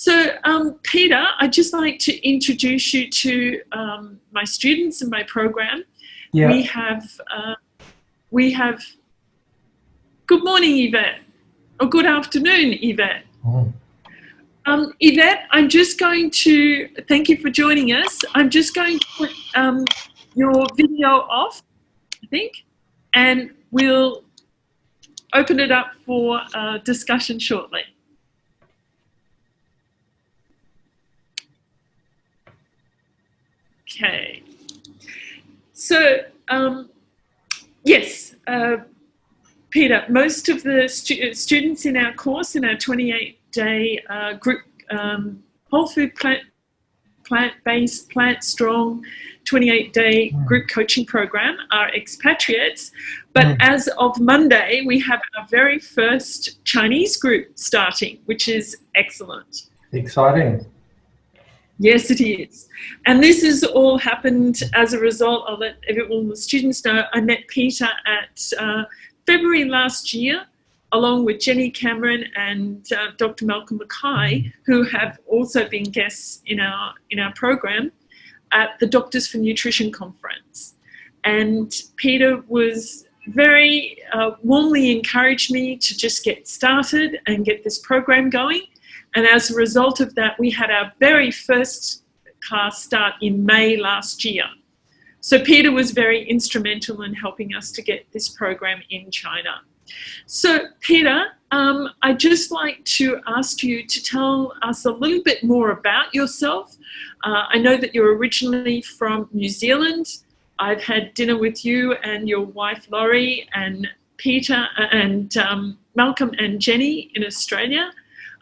So, Peter, I'd just like to introduce you to my students in my program. Yeah. We have. Good morning, Yvette, or good afternoon, Yvette. Oh. Yvette, I'm just going to thank you for joining us. I'm just going to put your video off, I think, and we'll open it up for discussion shortly. Okay. So, yes, Peter, most of the students in our course, in our 28-day group whole food plant-based, plant-strong 28-day group coaching program are expatriates. But as of Monday, we have our very first Chinese group starting, which is excellent. Exciting. Yes, it is. And this has all happened as a result. I'll let all the students know. I met Peter at February last year, along with Jenny Cameron and Dr. Malcolm Mackay, who have also been guests in our program at the Doctors for Nutrition conference. And Peter was very warmly encouraged me to just get started and get this program going. And as a result of that, we had our very first class start in May last year. So Peter was very instrumental in helping us to get this program in China. So Peter, I'd just like to ask you to tell us a little bit more about yourself. I know that you're originally from New Zealand. I've had dinner with you and your wife Laurie and Peter and Malcolm and Jenny in Australia.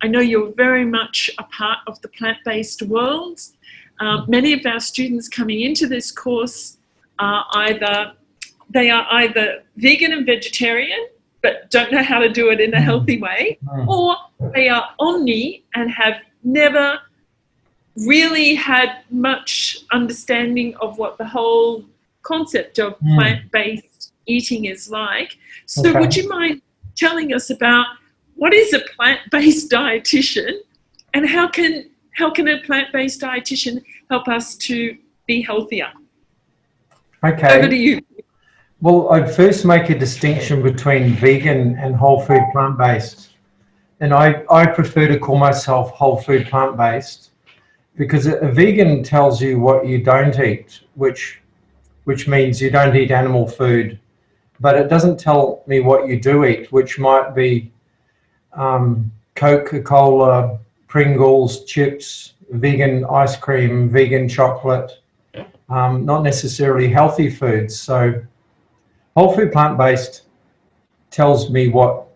I know you're very much a part of the plant-based world. Many of our students coming into this course are either vegan and vegetarian, but don't know how to do it in a healthy way, or they are omni and have never really had much understanding of what the whole concept of plant-based eating is like. So would you mind telling us about what is a plant-based dietitian, and how can a plant-based dietitian help us to be healthier? Okay. Over to you. Well, I'd first make a distinction between vegan and whole food plant-based. And I prefer to call myself whole food plant-based because a vegan tells you what you don't eat, which means you don't eat animal food. But it doesn't tell me what you do eat, which might be Coca-Cola, Pringles, chips, vegan ice cream, vegan chocolate, not necessarily healthy foods. So whole food plant-based tells me what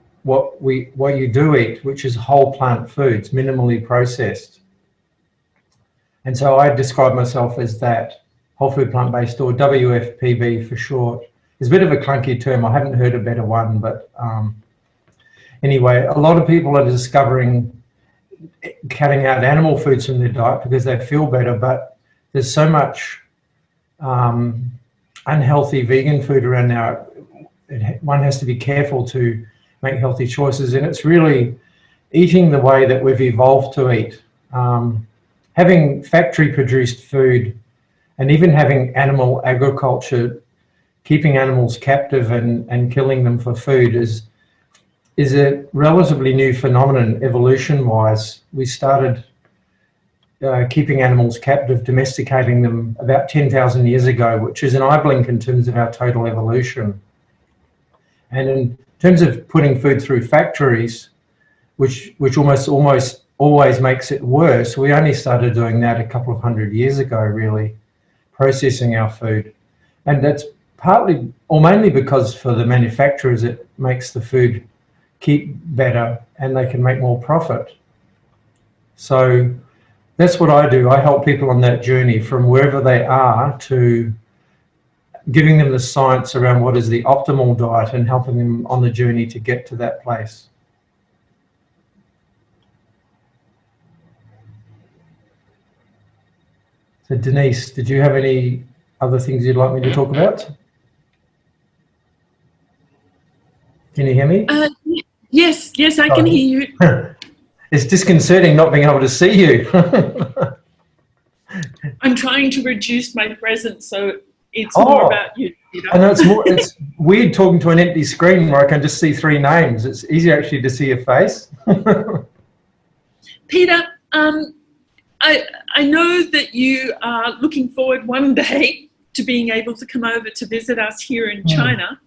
you do eat, which is whole plant foods, minimally processed. And so I describe myself as that, whole food plant-based, or WFPB for short. It's a bit of a clunky term. I haven't heard a better one, but anyway, a lot of people are discovering cutting out animal foods from their diet because they feel better, but there's so much unhealthy vegan food around now. One has to be careful to make healthy choices, and it's really eating the way that we've evolved to eat. Having factory-produced food and even having animal agriculture, keeping animals captive and killing them for food is a relatively new phenomenon evolution-wise. We started keeping animals captive, domesticating them about 10,000 years ago, which is an eye blink in terms of our total evolution. And in terms of putting food through factories, which almost always makes it worse, we only started doing that a couple of hundred years ago, really, processing our food. And that's partly or mainly because for the manufacturers it makes the food keep better and they can make more profit. So that's what I do. I help people on that journey from wherever they are to giving them the science around what is the optimal diet and helping them on the journey to get to that place. So Denise, did you have any other things you'd like me to talk about? Can you hear me? Yes, I can hear you. It's disconcerting not being able to see you. I'm trying to reduce my presence, so it's more about you. I know it's weird talking to an empty screen where I can just see 3 names. It's easier actually to see your face. Peter, I know that you are looking forward one day to being able to come over to visit us here in China.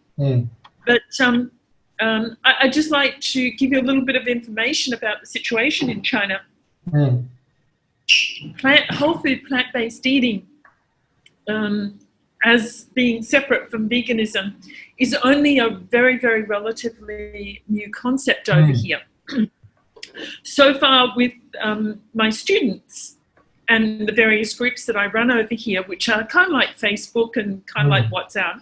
But I'd just like to give you a little bit of information about the situation in China. Whole food plant-based eating, as being separate from veganism, is only a very, very relatively new concept over here. So far with my students and the various groups that I run over here, which are kind of like Facebook and kind of like WhatsApp,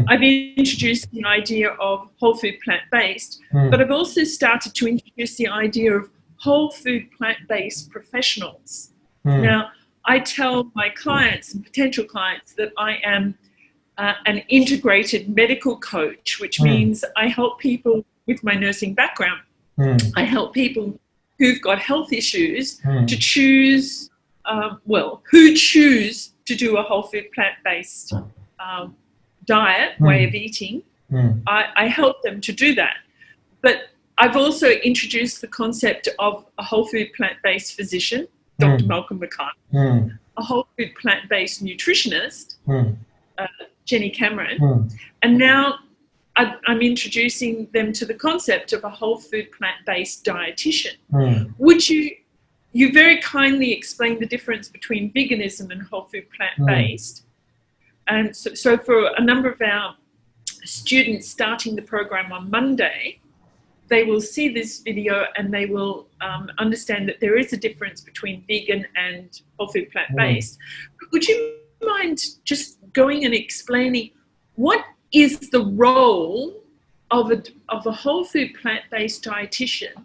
I've introduced the idea of whole food plant-based, but I've also started to introduce the idea of whole food plant-based professionals. Now, I tell my clients and potential clients that I am an integrated medical coach, which means I help people with my nursing background. I help people who've got health issues to choose, who choose to do a whole food plant-based diet, way of eating. I help them to do that. But I've also introduced the concept of a whole food plant-based physician, Dr. Malcolm McCann, a whole food plant-based nutritionist, Jenny Cameron, and now I'm introducing them to the concept of a whole food plant-based dietitian. Would you very kindly explain the difference between veganism and whole food plant-based? And so for a number of our students starting the program on Monday, they will see this video and they will understand that there is a difference between vegan and whole food plant-based. Would you mind just going and explaining what is the role of a whole food plant-based dietitian,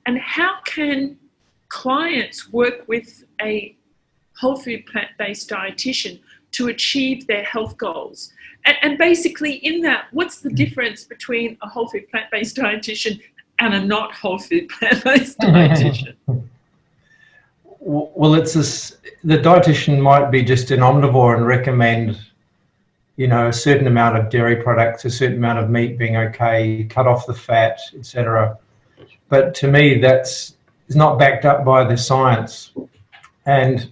and how can clients work with a whole food plant-based dietitian to achieve their health goals? And basically in that, what's the difference between a whole food plant-based dietitian and a not whole food plant-based dietitian? Well, the dietitian might be just an omnivore and recommend, a certain amount of dairy products, a certain amount of meat being okay, cut off the fat, etc. But to me, that's not backed up by the science. And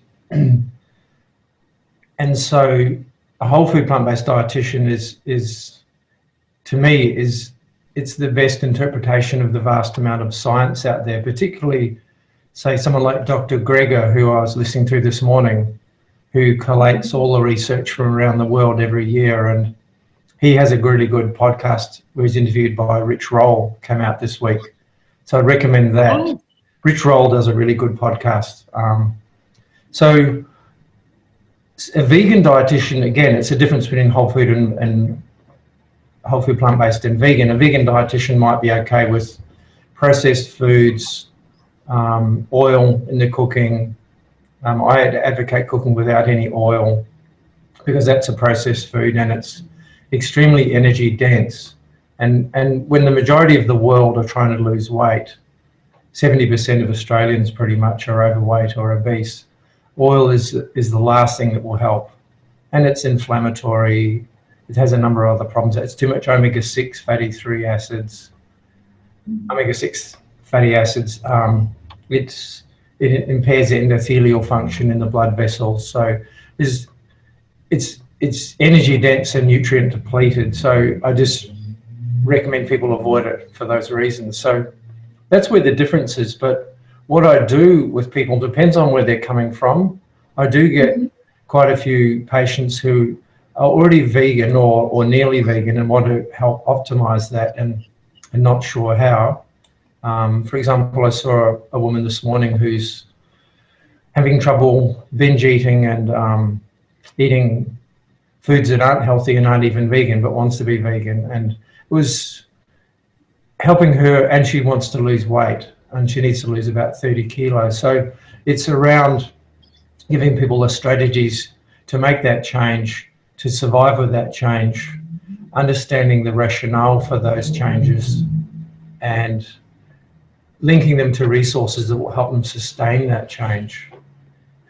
so a whole food plant-based dietitian is to me, it's the best interpretation of the vast amount of science out there, particularly, say, someone like Dr. Greger, who I was listening to this morning, who collates all the research from around the world every year. And he has a really good podcast where he's interviewed by Rich Roll, came out this week. So I'd recommend that. Rich Roll does a really good podcast. So a vegan dietitian, again, it's a difference between whole food and whole food plant-based and vegan. A vegan dietitian might be okay with processed foods, oil in the cooking. I advocate cooking without any oil because that's a processed food and it's extremely energy dense. And when the majority of the world are trying to lose weight, 70% of Australians pretty much are overweight or obese. Oil is the last thing that will help. And it's inflammatory. It has a number of other problems. It's too much omega-6 fatty 3 acids. Omega-6 fatty acids, it impairs the endothelial function in the blood vessels. So it's energy dense and nutrient depleted. So I just recommend people avoid it for those reasons. So that's where the difference is. But what I do with people depends on where they're coming from. I do get quite a few patients who are already vegan or nearly vegan and want to help optimize that and not sure how. For example, I saw a woman this morning who's having trouble binge eating and eating foods that aren't healthy and aren't even vegan, but wants to be vegan. And it was helping her, and she wants to lose weight, and she needs to lose about 30 kilos. So it's around giving people the strategies to make that change, to survive with that change, understanding the rationale for those changes, and linking them to resources that will help them sustain that change.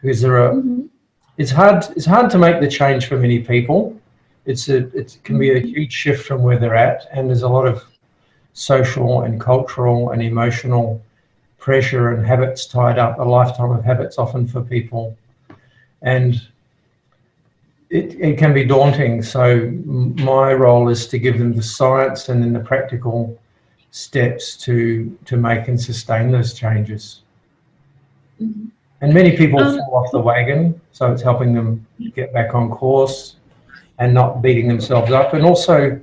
Because there are, it's hard to make the change for many people. It can be a huge shift from where they're at, and there's a lot of social and cultural and emotional pressure and habits tied up, a lifetime of habits often for people. And it can be daunting. So my role is to give them the science and then the practical steps to make and sustain those changes. And many people fall off the wagon, so it's helping them get back on course and not beating themselves up. And also,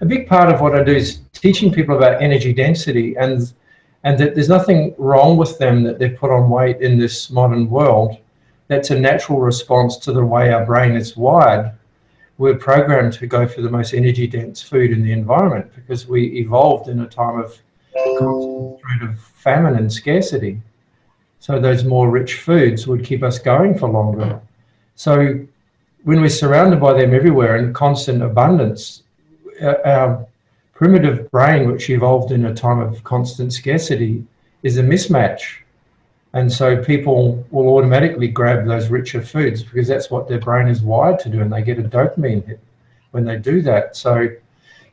a big part of what I do is teaching people about energy density, and that there's nothing wrong with them that they've put on weight in this modern world. That's a natural response to the way our brain is wired. We're programmed to go for the most energy dense food in the environment because we evolved in a time of concentrated famine and scarcity. So those more rich foods would keep us going for longer. So when we're surrounded by them everywhere in constant abundance, our primitive brain, which evolved in a time of constant scarcity, is a mismatch. And so people will automatically grab those richer foods because that's what their brain is wired to do, and they get a dopamine hit when they do that. So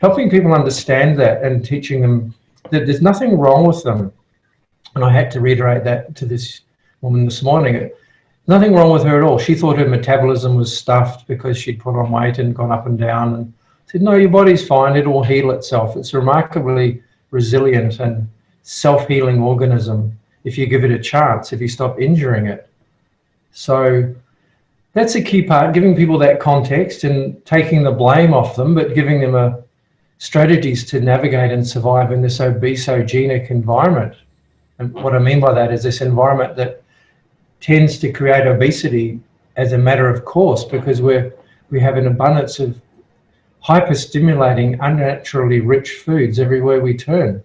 helping people understand that and teaching them that there's nothing wrong with them. And I had to reiterate that to this woman this morning. Nothing wrong with her at all. She thought her metabolism was stuffed because she'd put on weight and gone up and down. And I said, no, your body's fine. It will heal itself. It's a remarkably resilient and self-healing organism if you give it a chance, if you stop injuring it. So that's a key part, giving people that context and taking the blame off them, but giving them strategies to navigate and survive in this obesogenic environment. And what I mean by that is this environment that tends to create obesity as a matter of course, because we have an abundance of hyper-stimulating, unnaturally rich foods everywhere we turn.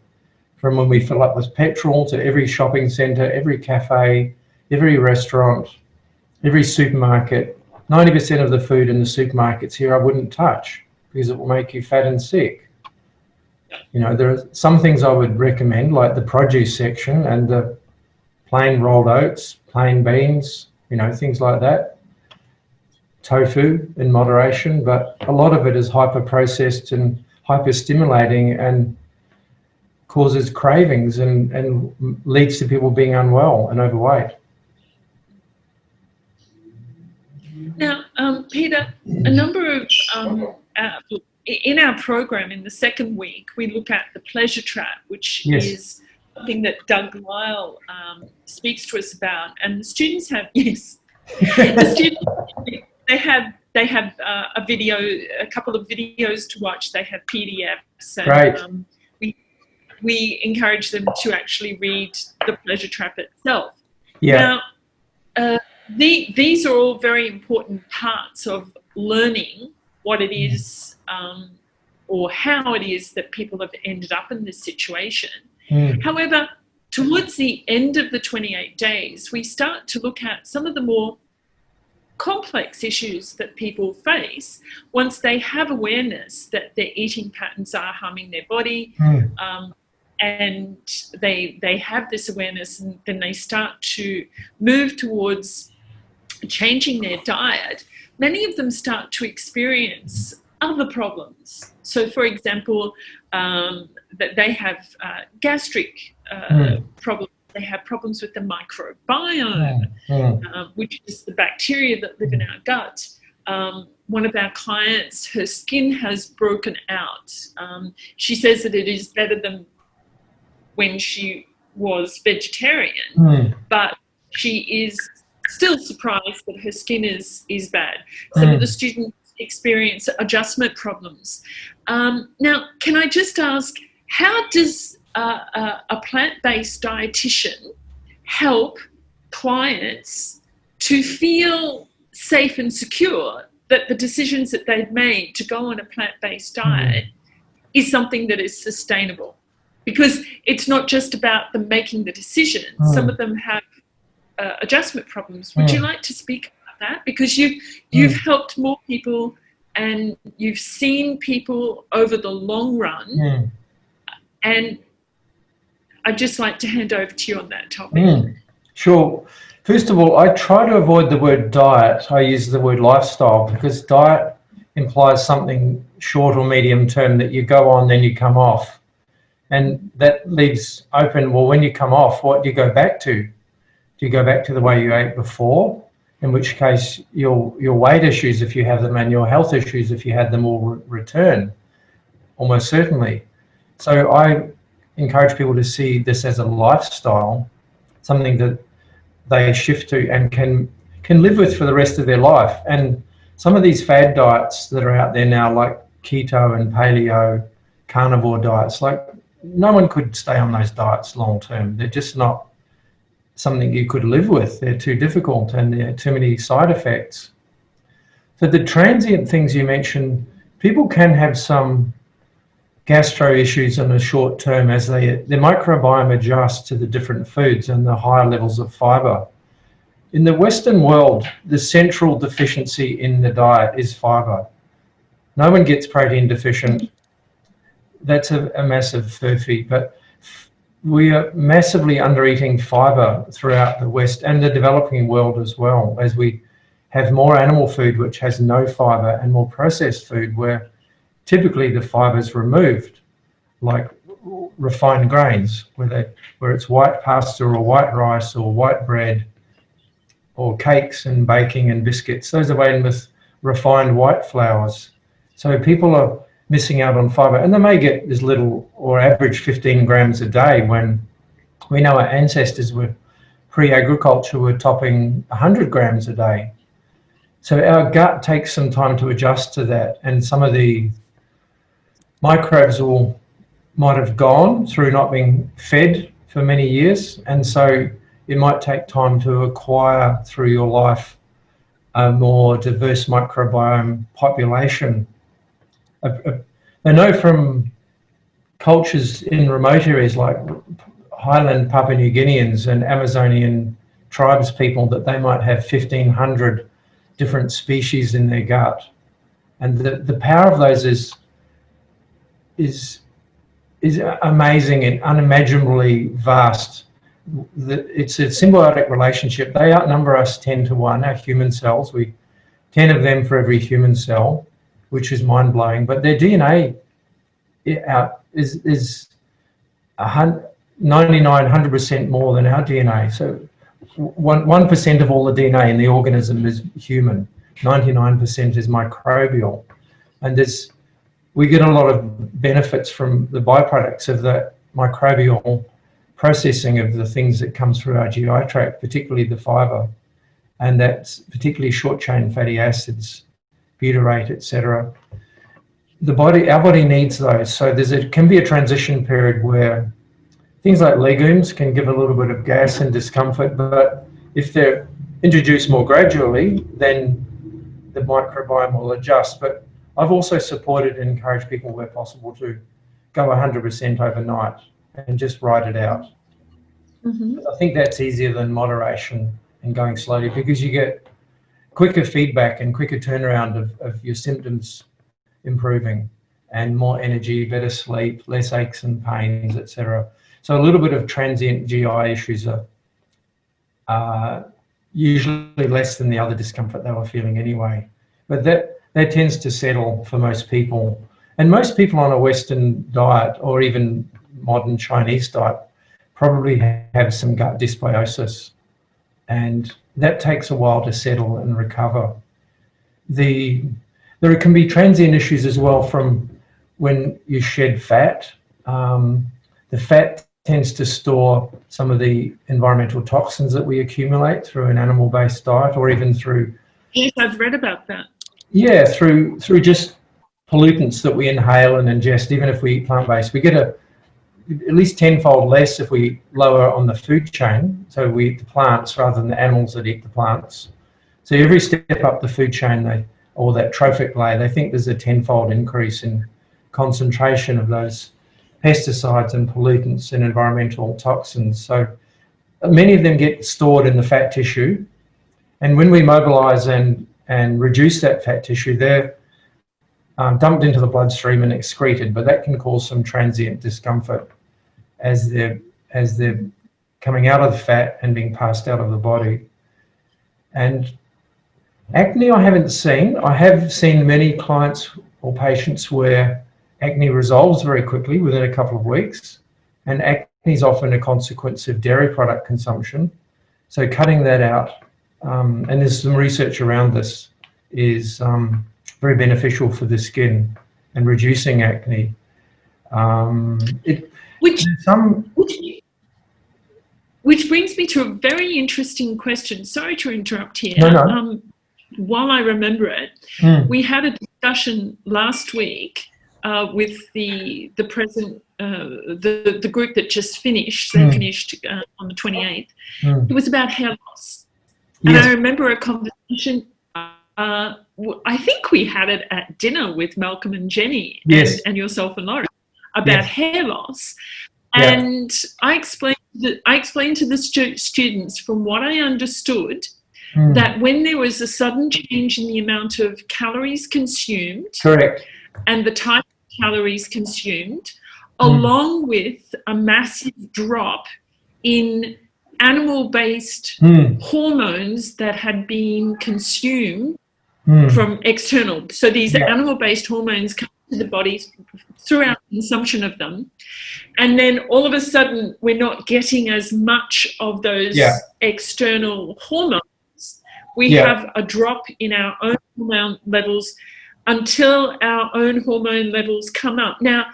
From when we fill up with petrol to every shopping centre, every cafe, every restaurant, every supermarket. 90% of the food in the supermarkets here I wouldn't touch because it will make you fat and sick. You know, there are some things I would recommend, like the produce section and the plain rolled oats, plain beans, you know, things like that. Tofu in moderation, but a lot of it is hyper-processed and hyper-stimulating and causes cravings and leads to people being unwell and overweight. Now, Peter, a number of in our program in the second week, we look at the pleasure trap, which is something that Doug Lyle speaks to us about, and the students have the students they have a video, a couple of videos to watch. They have PDFs, and we encourage them to actually read the pleasure trap itself. Now, these are all very important parts of learning what it is or how it is that people have ended up in this situation. However, towards the end of the 28 days, we start to look at some of the more complex issues that people face once they have awareness that their eating patterns are harming their body, and they have this awareness, and then they start to move towards changing their diet. Many of them start to experience other problems. So, for example, that they have gastric problems. They have problems with the microbiome, which is the bacteria that live in our gut. One of our clients, her skin has broken out. She says that it is better than when she was vegetarian, but she is still surprised that her skin is bad. Some of the students experience adjustment problems. Now, can I just ask, how does a plant-based dietitian help clients to feel safe and secure that the decisions that they've made to go on a plant-based diet is something that is sustainable? Because it's not just about them making the decision. Some of them have adjustment problems. Would you like to speak about that? Because you've helped more people and you've seen people over the long run. And I'd just like to hand over to you on that topic. Sure. First of all, I try to avoid the word diet. I use the word lifestyle, because diet implies something short or medium term that you go on, then you come off. And that leaves open, well, when you come off, what do you go back to? Do you go back to the way you ate before? In which case your weight issues, if you have them, and your health issues, if you had them, will return, almost certainly. So I encourage people to see this as a lifestyle, something that they shift to and can live with for the rest of their life. And some of these fad diets that are out there now, like keto and paleo, carnivore diets, like no one could stay on those diets long term. They're just not something you could live with. They're too difficult and there are too many side effects. So the transient things you mentioned, people can have some gastro issues in the short term as their microbiome adjusts to the different foods and the higher levels of fibre. In the Western world, the central deficiency in the diet is fibre. No one gets protein deficient. That's a massive furphy, but we are massively under-eating fibre throughout the West and the developing world as well, as we have more animal food which has no fibre and more processed food where typically the fibre is removed, like refined grains, where it's white pasta or white rice or white bread or cakes and baking and biscuits. Those are made with refined white flours. So people are missing out on fibre, and they may get as little or average 15 grams a day, when we know our ancestors were pre-agriculture were topping 100 grams a day. So our gut takes some time to adjust to that, and some of the microbes might have gone through not being fed for many years, and so it might take time to acquire through your life a more diverse microbiome population. I know from cultures in remote areas like Highland Papua New Guineans and Amazonian tribes people that they might have 1,500 different species in their gut. And the power of those is amazing and unimaginably vast. It's a symbiotic relationship. They outnumber us 10 to 1, our human cells. 10 of them for every human cell, which is mind-blowing. But their DNA is 100% more than our DNA. So 1% of all the DNA in the organism is human. 99% is microbial. And we get a lot of benefits from the byproducts of that microbial processing of the things that comes through our GI tract, particularly the fibre, and that's particularly short-chain fatty acids, butyrate, etc. Our body needs those. So can be a transition period where things like legumes can give a little bit of gas and discomfort, but if they're introduced more gradually, then the microbiome will adjust. But I've also supported and encouraged people where possible to go 100% overnight and just ride it out. Mm-hmm. I think that's easier than moderation and going slowly, because you get quicker feedback and quicker turnaround of your symptoms improving, and more energy, better sleep, less aches and pains, etc. So a little bit of transient GI issues are usually less than the other discomfort they were feeling anyway. But that tends to settle for most people. And most people on a Western diet, or even modern Chinese diet, probably have some gut dysbiosis. And that takes a while to settle and recover. There can be transient issues as well from when you shed fat. The fat tends to store some of the environmental toxins that we accumulate through an animal-based diet, or even through... Yes, I've read about that. Yeah, through just pollutants that we inhale and ingest. Even if we eat plant-based, we get at least tenfold less if we lower on the food chain. So we eat the plants rather than the animals that eat the plants. So every step up the food chain, or that trophic layer, they think there's a tenfold increase in concentration of those pesticides and pollutants and environmental toxins. So many of them get stored in the fat tissue. And when we mobilize and reduce that fat tissue, they're dumped into the bloodstream and excreted, but that can cause some transient discomfort as they're as they're coming out of fat and being passed out of the body. And acne I haven't seen. I have seen many clients or patients where acne resolves very quickly within a couple of weeks, and acne is often a consequence of dairy product consumption. So cutting that out, and there's some research around this, is very beneficial for the skin and reducing acne. Which brings me to a very interesting question. Sorry to interrupt here. No. While I remember it, we had a discussion last week with the present the group that just finished. They finished on the 28th. It was about hair loss, and I remember a conversation. I think we had it at dinner with Malcolm and Jenny and yourself and Lauren about hair loss, and I explained to the students, from what I understood, that when there was a sudden change in the amount of calories consumed, and the type of calories consumed, along with a massive drop in animal-based hormones that had been consumed from external. So these animal-based hormones come to the body through our consumption of them, and then all of a sudden we're not getting as much of those external hormones. We have a drop in our own hormone levels until our own hormone levels come up. Now,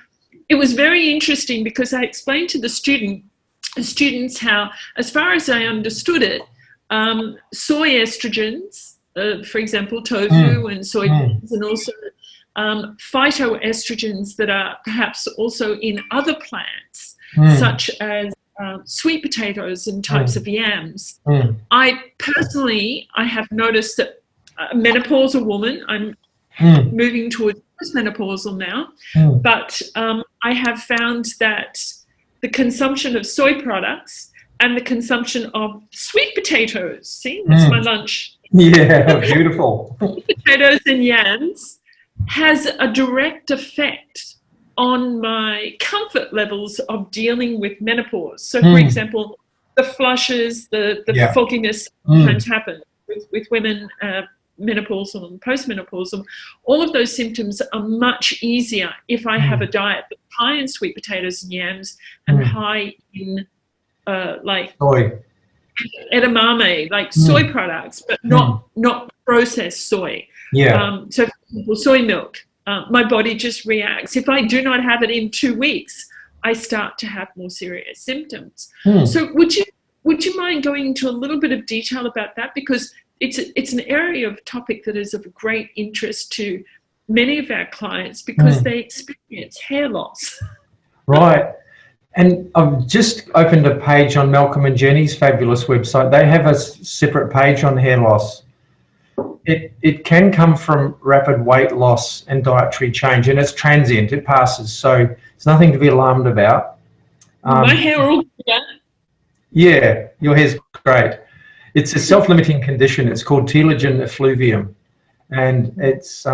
it was very interesting because I explained to the students how, as far as I understood it, soy estrogens, for example, tofu and soybeans, and also phytoestrogens that are perhaps also in other plants, such as sweet potatoes and types of yams. I have noticed that a menopausal woman, I'm moving towards postmenopausal now, but I have found that the consumption of soy products and the consumption of sweet potatoes, see, that's my lunch. Yeah, beautiful. Potatoes and yams has a direct effect on my comfort levels of dealing with menopause. So, for example, the flushes, the fogginess sometimes happen with women, menopausal and postmenopausal. All of those symptoms are much easier if I have a diet that's high in sweet potatoes and yams and high in like soy, edamame, like soy products, but not processed soy. So, for example, soy milk. My body just reacts. If I do not have it in 2 weeks, I start to have more serious symptoms. So would you mind going into a little bit of detail about that? Because it's an area of topic that is of great interest to many of our clients because they experience hair loss. Right. And I've just opened a page on Malcolm and Jenny's fabulous website. They have a separate page on hair loss. It can come from rapid weight loss and dietary change, and it's transient, it passes, so it's nothing to be alarmed about. My hair all good. Yeah, your hair's great. It's a self-limiting condition. It's called telogen effluvium, and it's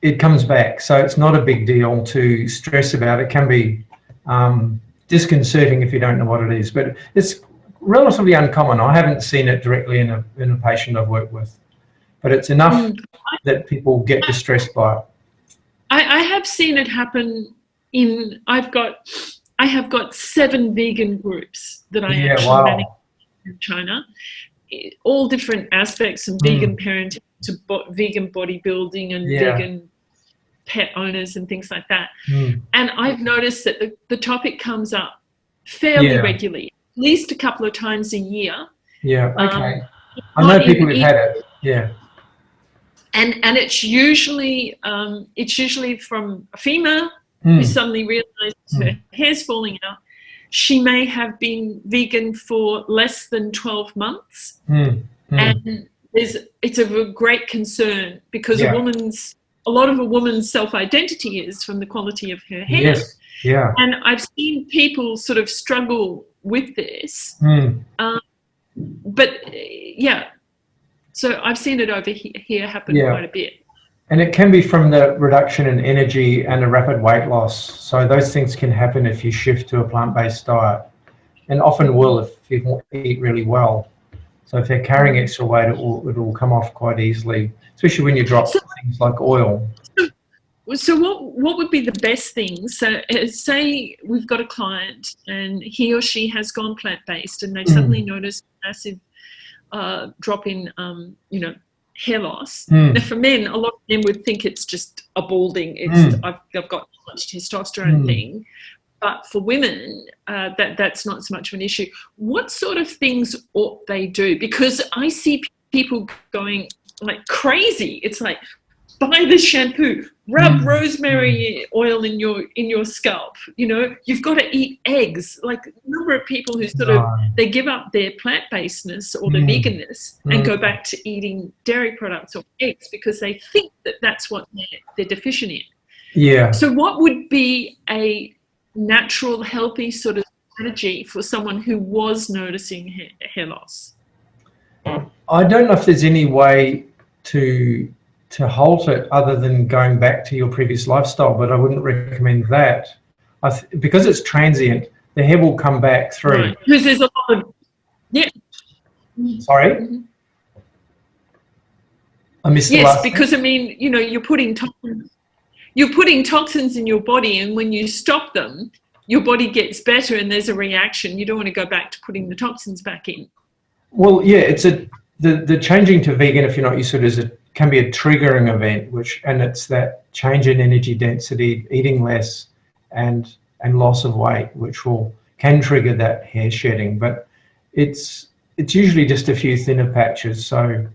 it comes back, so it's not a big deal to stress about. It can be disconcerting if you don't know what it is, but it's relatively uncommon. I haven't seen it directly in a patient I've worked with, but it's enough that people get distressed by it. I have seen it happen in. I have got 7 vegan groups that I actually manage in China, all different aspects from vegan parenting to vegan bodybuilding and vegan pet owners and things like that. And I've noticed that the topic comes up fairly regularly. At least a couple of times a year. I know people who've had it. And it's usually from a female who suddenly realizes her hair's falling out. She may have been vegan for less than 12 months, and it's of a great concern because a lot of a woman's self-identity is from the quality of her hair. And I've seen people sort of struggle with this, but so I've seen it over here happen quite a bit. And it can be from the reduction in energy and a rapid weight loss. So those things can happen if you shift to a plant-based diet, and often will if people eat really well. So if they're carrying extra weight, it will come off quite easily, especially when you drop things like oil. So what would be the best things? So say we've got a client and he or she has gone plant-based and they've suddenly noticed a massive drop in, hair loss. Now for men, a lot of men would think it's just a balding. It's I've got too much testosterone thing. But for women, that's not so much of an issue. What sort of things ought they do? Because I see people going like crazy. It's like, buy this shampoo, rub rosemary oil in your scalp. You've got to eat eggs. Like a number of people who sort of, they give up their plant-basedness or their veganness and go back to eating dairy products or eggs because they think that that's what they're deficient in. Yeah. So what would be a natural, healthy sort of strategy for someone who was noticing hair loss? I don't know if there's any way to halt it other than going back to your previous lifestyle, but I wouldn't recommend that. Because it's transient, the hair will come back through. Right. Because there's a lot of, Sorry? I missed the last because thing. I mean, you're putting toxins in your body, and when you stop them, your body gets better and there's a reaction. You don't want to go back to putting the toxins back in. Well, yeah, it's the changing to vegan, if you're not used to it, can be a triggering event, and it's that change in energy density, eating less, and loss of weight, which can trigger that hair shedding. But it's usually just a few thinner patches. So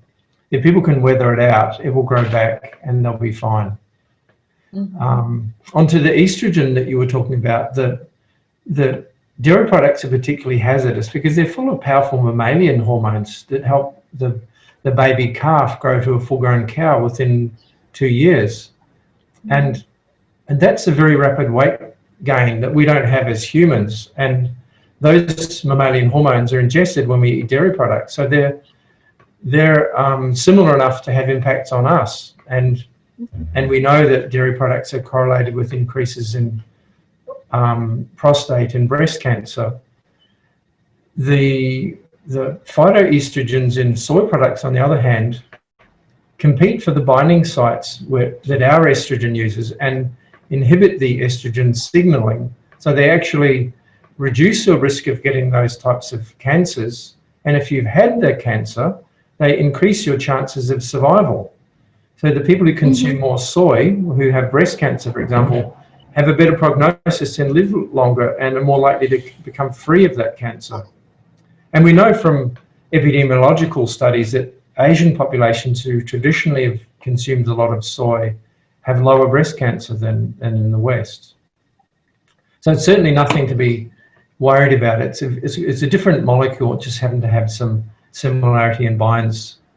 if people can weather it out, it will grow back and they'll be fine. Onto the estrogen that you were talking about, the dairy products are particularly hazardous because they're full of powerful mammalian hormones that help the baby calf grow to a full-grown cow within 2 years. And that's a very rapid weight gain that we don't have as humans. And those mammalian hormones are ingested when we eat dairy products. So they're similar enough to have impacts on us. And we know that dairy products are correlated with increases in prostate and breast cancer. The phytoestrogens in soy products, on the other hand, compete for the binding sites that our estrogen uses and inhibit the estrogen signaling. So they actually reduce your risk of getting those types of cancers. And if you've had the cancer, they increase your chances of survival. So the people who consume more soy, who have breast cancer, for example, have a better prognosis and live longer and are more likely to become free of that cancer. And we know from epidemiological studies that Asian populations who traditionally have consumed a lot of soy have lower breast cancer than in the West. So it's certainly nothing to be worried about. It's a different molecule, it just happened to have some similarity and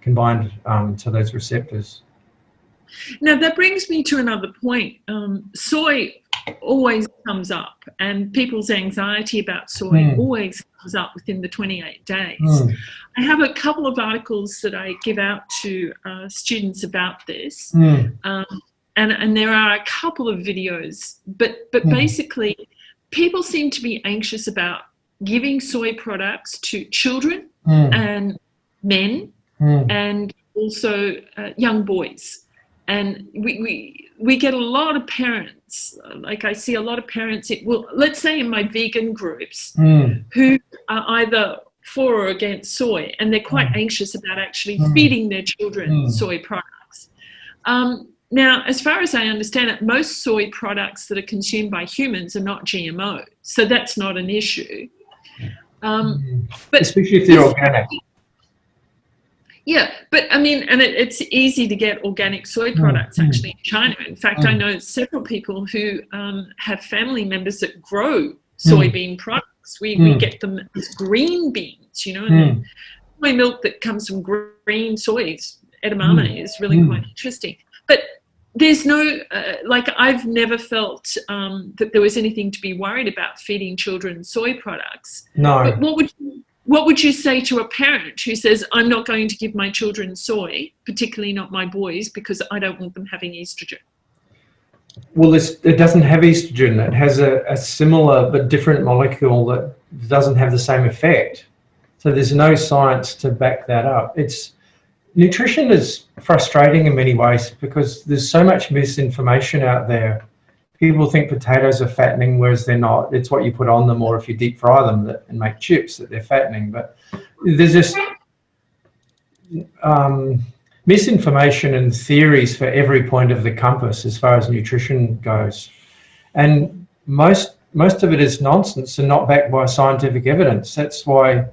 can bind to those receptors. Now that brings me to another point. Soy always comes up, and people's anxiety about soy always comes up within the 28 days. I have a couple of articles that I give out to students about this, and there are a couple of videos, but basically people seem to be anxious about giving soy products to children and men and also young boys. And we get a lot of parents, like I see a lot of parents, let's say in my vegan groups, who are either for or against soy, and they're quite anxious about actually feeding their children soy products. Now, as far as I understand it, most soy products that are consumed by humans are not GMO, so that's not an issue. But especially if they're organic. Yeah, but I mean, and it's easy to get organic soy products actually in China. In fact, I know several people who have family members that grow soybean products. We get them as green beans, and the soy milk that comes from green soys, edamame, is really quite interesting. But there's no, I've never felt that there was anything to be worried about feeding children soy products. No. But what would you say to a parent who says, I'm not going to give my children soy, particularly not my boys, because I don't want them having estrogen? Well, it doesn't have estrogen. It has a similar but different molecule that doesn't have the same effect. So there's no science to back that up. Nutrition is frustrating in many ways because there's so much misinformation out there. People think potatoes are fattening, whereas they're not. It's what you put on them, or if you deep fry them and make chips, that they're fattening. But there's just misinformation and theories for every point of the compass as far as nutrition goes. And most of it is nonsense and not backed by scientific evidence. That's why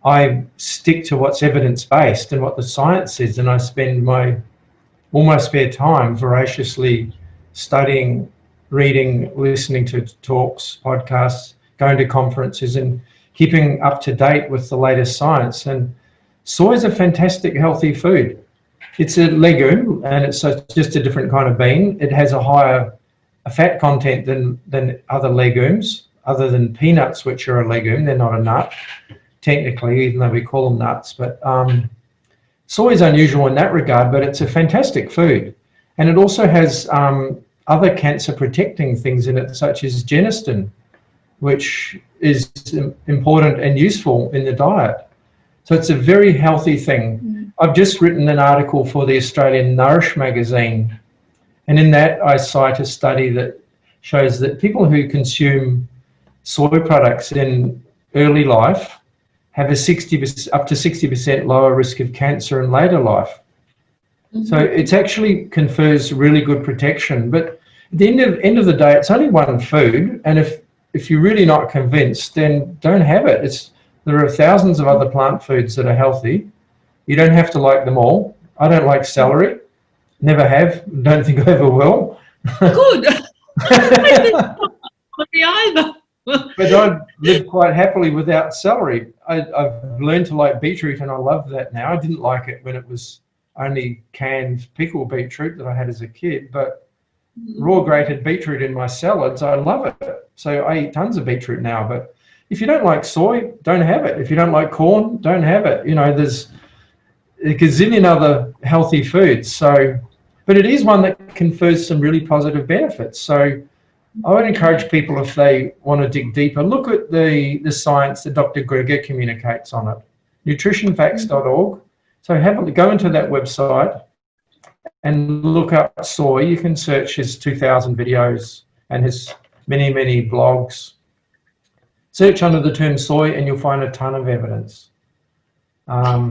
I stick to what's evidence-based and what the science says, and I spend all my spare time voraciously studying, reading, listening to talks, podcasts, going to conferences and keeping up to date with the latest science. And soy is a fantastic, healthy food. It's a legume, and it's just a different kind of bean. It has a higher fat content than other legumes, other than peanuts, which are a legume. They're not a nut, technically, even though we call them nuts. But soy is unusual in that regard, but it's a fantastic food. And it also has other cancer-protecting things in it, such as Johnston, which is important and useful in the diet. So it's a very healthy thing. I've just written an article for the Australian Nourish magazine, and in that I cite a study that shows that people who consume soy products in early life have a up to 60% lower risk of cancer in later life. So it actually confers really good protection. But at the end of the day, it's only one food, and if you're really not convinced, then don't have it. There are thousands of other plant foods that are healthy. You don't have to like them all. I don't like celery. Never have. Don't think I ever will. Good. I didn't like me either. But I live quite happily without celery. I've learned to like beetroot, and I love that now. I didn't like it when it was only canned pickled beetroot that I had as a kid, but raw grated beetroot in my salads, I love it. So I eat tons of beetroot now. But if you don't like soy, don't have it. If you don't like corn, don't have it. You know, there's a gazillion other healthy foods. So, but it is one that confers some really positive benefits. So I would encourage people, if they want to dig deeper, look at the science that Dr. Greger communicates on it, nutritionfacts.org. So go into that website and look up soy. You can search his 2,000 videos and his many, many blogs. Search under the term soy and you'll find a ton of evidence.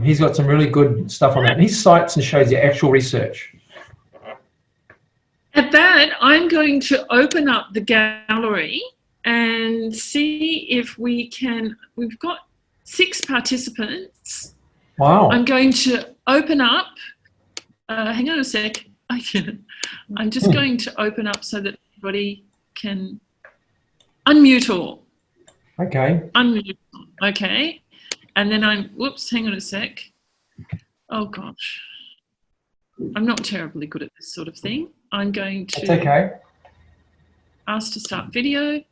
He's got some really good stuff on that. And he cites and shows you actual research. At that, I'm going to open up the gallery and see if we can. We've got 6 participants. Wow. I'm going to open up. Hang on a sec. I'm just going to open up so that everybody can unmute all. Okay. Unmute. Okay. And then whoops, hang on a sec. Oh gosh. I'm not terribly good at this sort of thing. I'm going to That's okay. Ask to start video.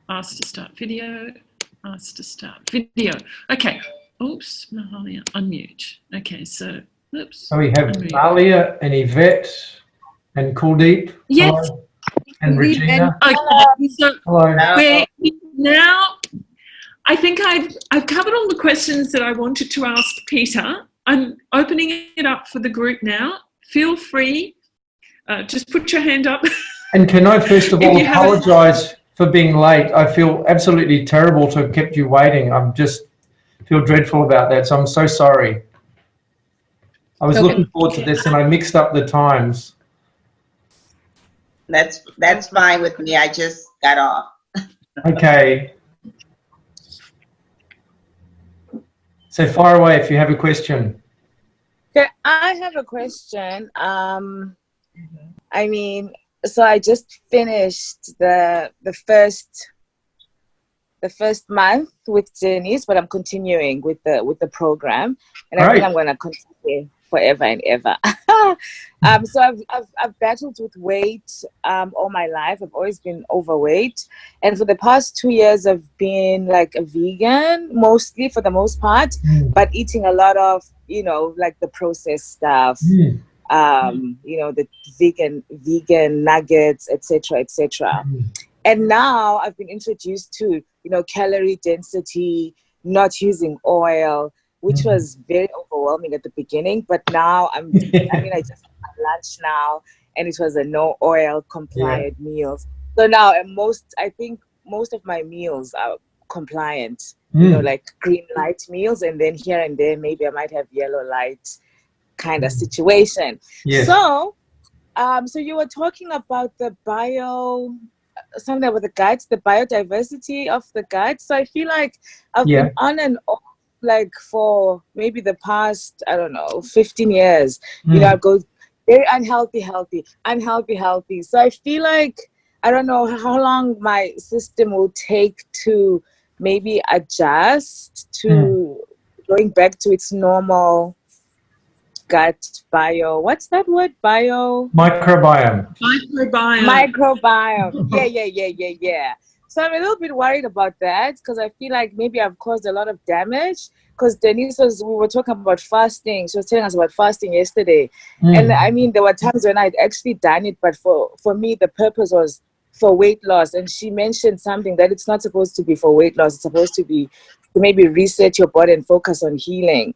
Ask to start video. Ask to start video. Okay. Oops, Mahalia, unmute. Okay, so, oops. So we have Mahalia and Yvette and Kuldeep. Yes. Hello. And Regina. Okay, so hello. we're now, I think I've covered all the questions that I wanted to ask Peter. I'm opening it up for the group now. Feel free, just put your hand up. And can I first of all apologise for being late? I feel absolutely terrible to have kept you waiting. I'm just feel dreadful about that, so I'm so sorry. I was looking forward to this and I mixed up the times. That's fine with me. I just got off. Okay. So fire away if you have a question. Okay, I have a question. I mean, so I just finished the first month with Denise, but I'm continuing with the program, and I think I'm going to continue forever and ever. So I've battled with weight all my life. I've always been overweight, and for the past 2 years I've been like a vegan, mostly for the most part, but eating a lot of, you know, like the processed stuff, you know, the vegan nuggets, etc. And now I've been introduced to, you know, calorie density, not using oil, which was very overwhelming at the beginning. But now I just had lunch now, and it was a no oil compliant meals. So now I think most of my meals are compliant, you know, like green light meals, and then here and there maybe I might have yellow light kind of situation. Yes. So so you were talking about something about the guides, the biodiversity of the guides. So I feel like I've been on and off like for maybe the past, I don't know, 15 years. You know, I go very unhealthy. So I feel like, I don't know how long my system will take to maybe adjust to going back to its normal gut what's that word? Microbiome. Yeah. So I'm a little bit worried about that, because I feel like maybe I've caused a lot of damage. Because Denise we were talking about fasting. She was telling us about fasting yesterday. And I mean, there were times when I'd actually done it, but for me, the purpose was for weight loss. And she mentioned something that it's not supposed to be for weight loss. It's supposed to be to maybe reset your body and focus on healing.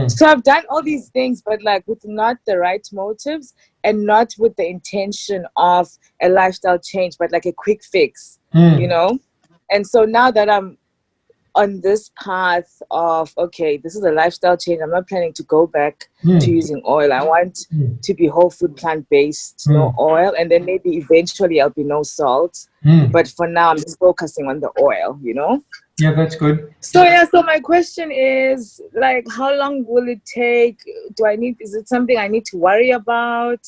So I've done all these things, but like with not the right motives and not with the intention of a lifestyle change, but like a quick fix, you know? And so now that I'm on this path of, okay, this is a lifestyle change, I'm not planning to go back to using oil. I want to be whole food, plant-based, no oil, and then maybe eventually I'll be no salt. But for now, I'm just focusing on the oil, you know? Yeah, that's good. So so my question is, like, how long will it take? Is it something I need to worry about?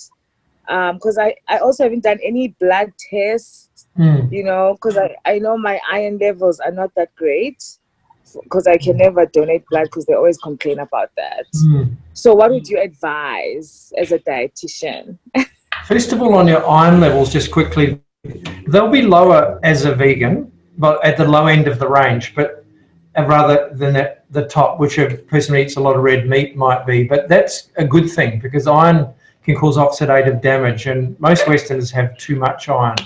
Because I also haven't done any blood tests, you know, because I know my iron levels are not that great, because I can never donate blood because they always complain about that. So what would you advise as a dietitian? First of all, on your iron levels, just quickly, they'll be lower as a vegan, but at the low end of the range, but rather than at the top, which a person who eats a lot of red meat might be. But that's a good thing, because iron can cause oxidative damage, and most Westerners have too much iron.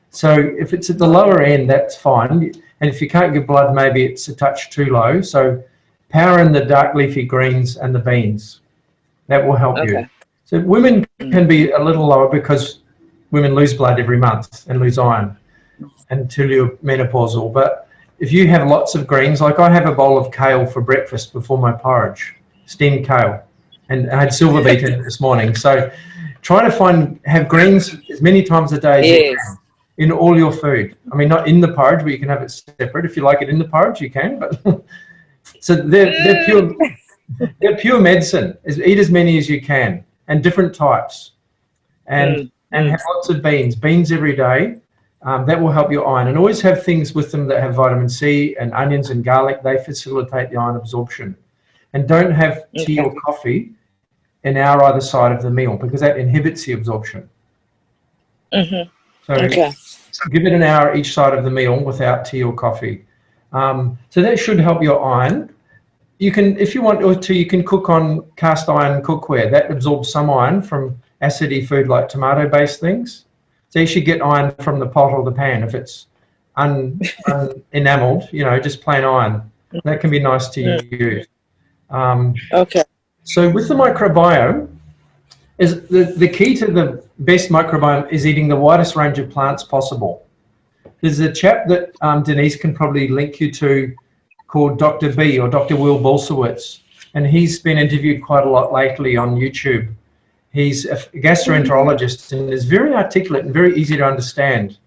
So if it's at the lower end, that's fine. And if you can't get blood, maybe it's a touch too low. So power in the dark leafy greens and the beans. That will help you. So women can be a little lower, because women lose blood every month and lose iron until you're menopausal. But if you have lots of greens, like I have a bowl of kale for breakfast before my porridge, steamed kale, and I had silver beet in it this morning. So try to have greens as many times a day as you can in all your food. I mean, not in the porridge, but you can have it separate. If you like it in the porridge, you can. But so they're pure medicine. Eat as many as you can, and different types, and have lots of beans every day. That will help your iron, and always have things with them that have vitamin C, and onions and garlic. They facilitate the iron absorption. And don't have tea or coffee an hour either side of the meal, because that inhibits the absorption. So give it an hour each side of the meal without tea or coffee. So that should help your iron. You can, if you want to, you can cook on cast iron cookware. That absorbs some iron from acidy food like tomato-based things. So you should get iron from the pot or the pan if it's unenameled, you know, just plain iron. That can be nice to use. So with the microbiome, is the key to the best microbiome is eating the widest range of plants possible. There's a chap that Denise can probably link you to called Dr. B, or Dr. Will Bolsewitz, and he's been interviewed quite a lot lately on YouTube. He's a gastroenterologist and is very articulate and very easy to understand,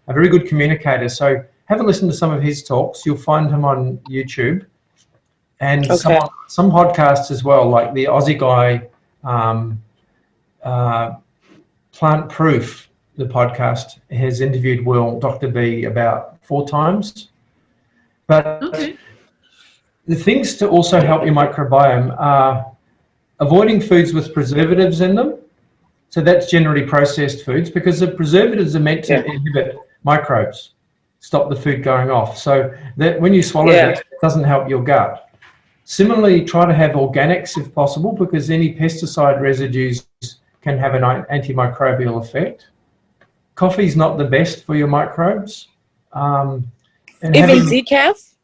a very good communicator. So have a listen to some of his talks. You'll find him on YouTube, and some podcasts as well, like the Aussie guy, Plant Proof, the podcast, has interviewed Dr. B about 4 times. But the things to also help your microbiome are avoiding foods with preservatives in them. So that's generally processed foods, because the preservatives are meant to inhibit microbes, stop the food going off. So that when you swallow that, it doesn't help your gut. Similarly, try to have organics if possible, because any pesticide residues can have an antimicrobial effect. Coffee's not the best for your microbes. And even decaf?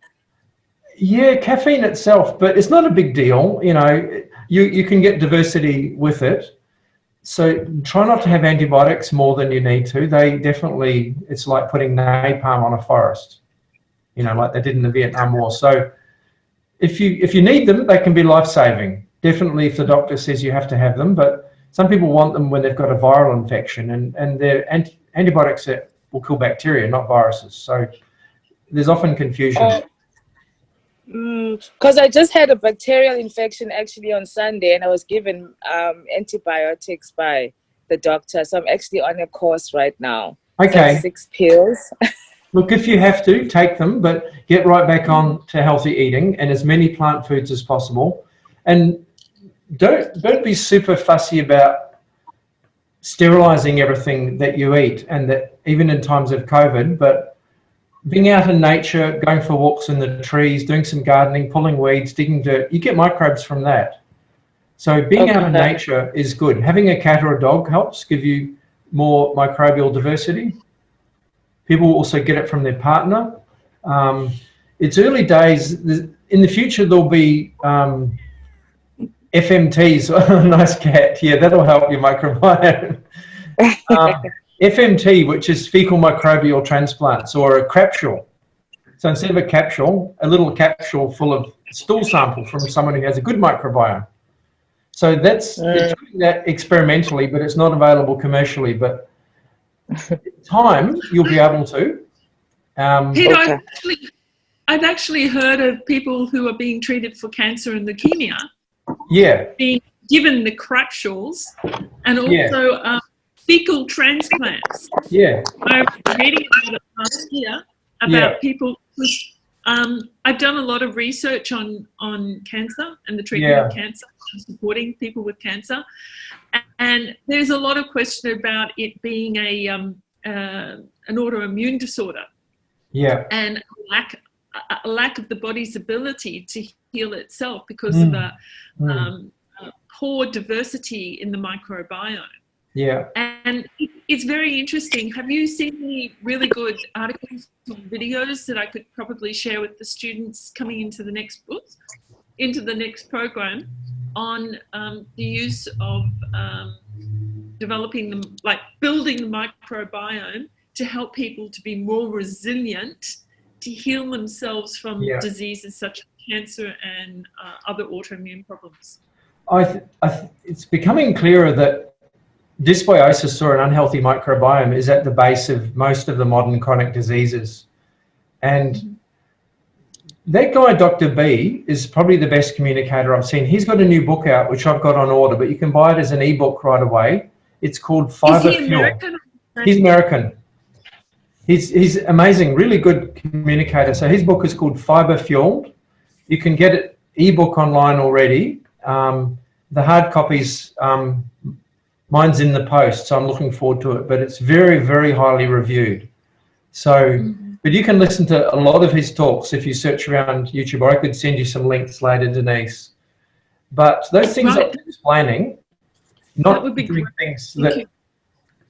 Yeah, caffeine itself, but it's not a big deal. You know, you can get diversity with it. So try not to have antibiotics more than you need to. They definitely, it's like putting napalm on a forest, you know, like they did in the Vietnam War. So if you need them, they can be life-saving. Definitely if the doctor says you have to have them, but some people want them when they've got a viral infection, and they're antibiotics that will kill bacteria, not viruses. So there's often confusion. Because I just had a bacterial infection actually on Sunday, and I was given antibiotics by the doctor. So I'm actually on a course right now. Okay. So 6 pills. Look, if you have to, take them, but get right back on to healthy eating and as many plant foods as possible. And don't be super fussy about sterilizing everything that you eat, and that even in times of COVID, but being out in nature, going for walks in the trees, doing some gardening, pulling weeds, digging dirt, you get microbes from that. So being out in nature is good. Having a cat or a dog helps give you more microbial diversity. People also get it from their partner. It's early days. In the future, there'll be FMTs. Nice cat. Yeah, that'll help your microbiome. FMT, which is fecal microbial transplants, or a capsule. So instead of a capsule, a little capsule full of stool sample from someone who has a good microbiome. So that's they're doing that experimentally, but it's not available commercially. But in time, you'll be able to. Peter, I've actually heard of people who are being treated for cancer and leukemia. Yeah. Being given the capsules, and also fecal transplants. Yeah. I was reading about it last year about people. I've done a lot of research on cancer and the treatment of cancer, and supporting people with cancer, and there's a lot of question about it being an autoimmune disorder. Yeah. And a lack of the body's ability to heal itself because of the poor diversity in the microbiome. Yeah. And it's very interesting. Have you seen any really good articles or videos that I could probably share with the students coming into the next book, into the next program, on the use of developing them, like building the microbiome to help people to be more resilient, to heal themselves from diseases such as cancer and other autoimmune problems? It's becoming clearer that dysbiosis, or an unhealthy microbiome, is at the base of most of the modern chronic diseases. And that guy, Dr. B, is probably the best communicator I've seen. He's got a new book out, which I've got on order, but you can buy it as an ebook right away. It's called Fiber Fuel. American? He's American. He's amazing, really good communicator. So his book is called Fiber Fueled. You can get it ebook online already. The hard copies, mine's in the post, so I'm looking forward to it, but it's very, very highly reviewed. So, but you can listen to a lot of his talks if you search around YouTube, or I could send you some links later, Denise. But those things I'm explaining, not doing things that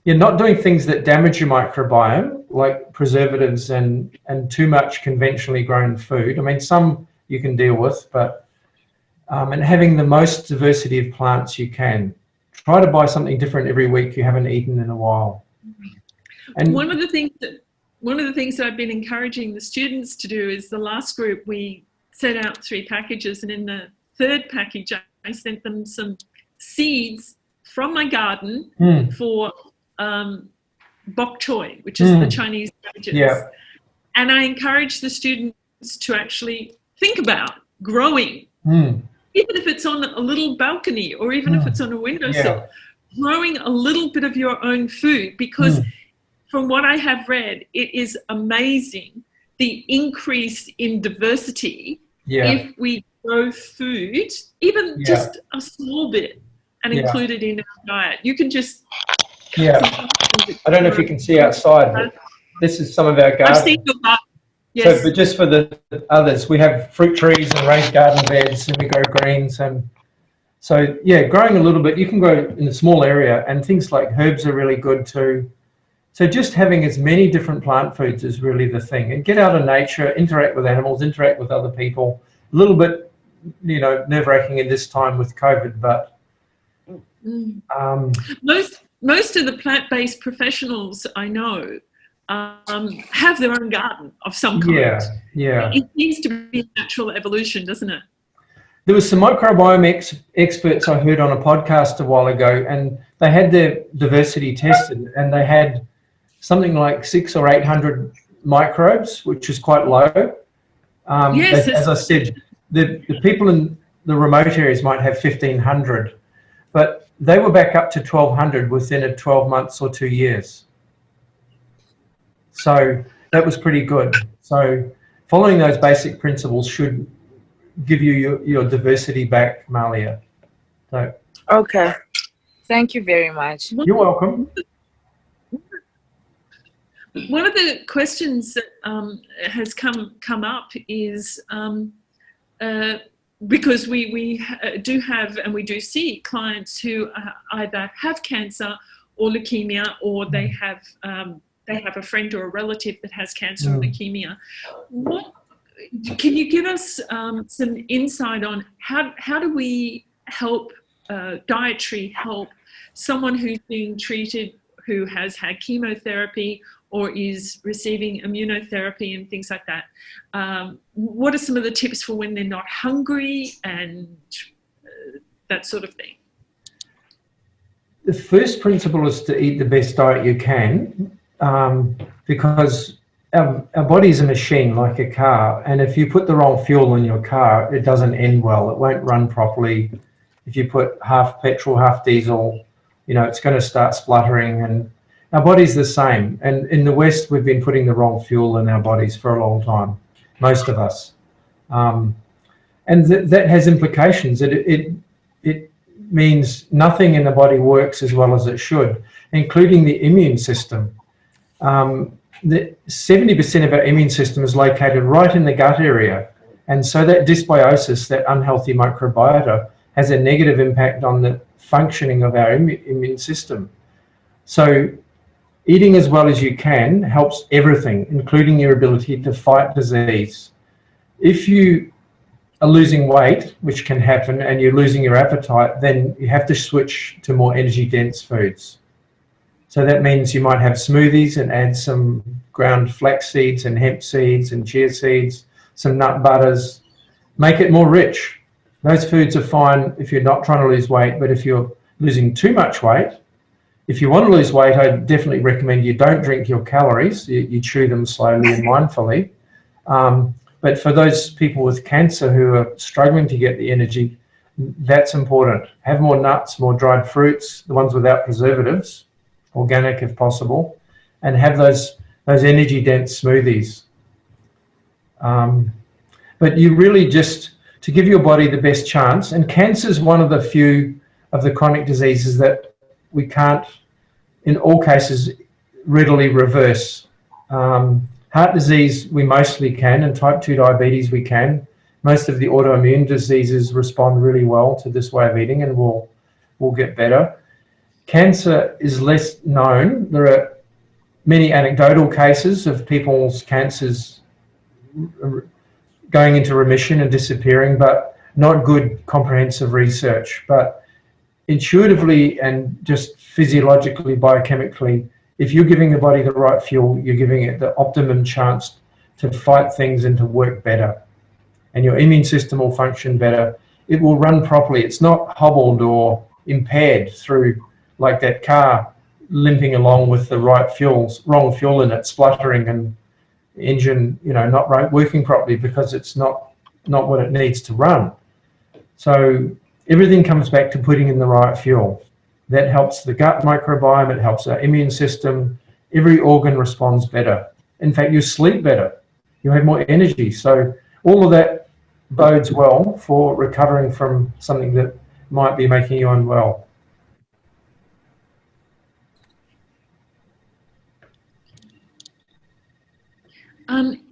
you're not doing things that damage your microbiome, like preservatives and too much conventionally grown food. I mean, some you can deal with, but and having the most diversity of plants you can. Try to buy something different every week you haven't eaten in a while. And one of the things that I've been encouraging the students to do is, the last group we set out 3 packages, and in the 3rd package I sent them some seeds from my garden for bok choy, which is the Chinese cabbages. Yeah. And I encourage the students to actually think about growing, even if it's on a little balcony, or even if it's on a windowsill, growing a little bit of your own food, because from what I have read, it is amazing the increase in diversity if we grow food, even just a small bit, and include it in our diet. You can just I don't know if you can see outside, but this is some of our garden. I've seen your garden. Yes. So, but just for the others, we have fruit trees and raised garden beds, and we grow greens, and so growing a little bit. You can grow in a small area, and things like herbs are really good too. So just having as many different plant foods is really the thing, and get out of nature, interact with animals, interact with other people. A little bit, nerve-wracking in this time with COVID, but most of the plant-based professionals I know have their own garden of some kind. Yeah. It needs to be natural evolution, doesn't it? There was some microbiome experts I heard on a podcast a while ago, and they had their diversity tested, and they had something like 600 or 800 microbes, which is quite low. As I said, the people in the remote areas might have 1,500, but they were back up to 1,200 within a 12 months or 2 years. So that was pretty good. So following those basic principles should give you your diversity back, Malia. So, okay. Thank you very much. You're welcome. One of the questions that has come up is because we do have and we do see clients who either have cancer or leukemia, or they have a friend or a relative that has cancer or leukemia. Can you give us some insight on how do we help dietary help someone who's being treated, who has had chemotherapy or is receiving immunotherapy and things like that? What are some of the tips for when they're not hungry and that sort of thing? The first principle is to eat the best diet you can, because our body is a machine like a car, and if you put the wrong fuel in your car, it doesn't end well. It won't run properly. If you put half petrol, half diesel, it's going to start spluttering, and our body's the same. And in the West, we've been putting the wrong fuel in our bodies for a long time, most of us. And that has implications. It means nothing in the body works as well as it should, including the immune system. 70% of our immune system is located right in the gut area. And so that dysbiosis, that unhealthy microbiota, has a negative impact on the functioning of our immune system. So eating as well as you can helps everything, including your ability to fight disease. If you are losing weight, which can happen, and you're losing your appetite, then you have to switch to more energy-dense foods. So that means you might have smoothies and add some ground flax seeds and hemp seeds and chia seeds, some nut butters. Make it more rich. Those foods are fine if you're not trying to lose weight, but if you're losing too much weight, if you want to lose weight, I definitely recommend you don't drink your calories. You chew them slowly and mindfully. But for those people with cancer who are struggling to get the energy, that's important. Have more nuts, more dried fruits, the ones without preservatives, organic if possible, and have those energy-dense smoothies. But you really just, to give your body the best chance, and cancer is one of the few of the chronic diseases that we can't, in all cases, readily reverse. Heart disease we mostly can, and type 2 diabetes we can. Most of the autoimmune diseases respond really well to this way of eating and will get better. Cancer is less known. There are many anecdotal cases of people's cancers going into remission and disappearing, but not good comprehensive research. But intuitively and just physiologically, biochemically, if you're giving the body the right fuel, you're giving it the optimum chance to fight things and to work better. And your immune system will function better. It will run properly. It's not hobbled or impaired through like that car limping along with the wrong fuel in it, spluttering, and engine, not working properly because it's not what it needs to run. So everything comes back to putting in the right fuel. That helps the gut microbiome, it helps our immune system. Every organ responds better. In fact, you sleep better. You have more energy. So all of that bodes well for recovering from something that might be making you unwell.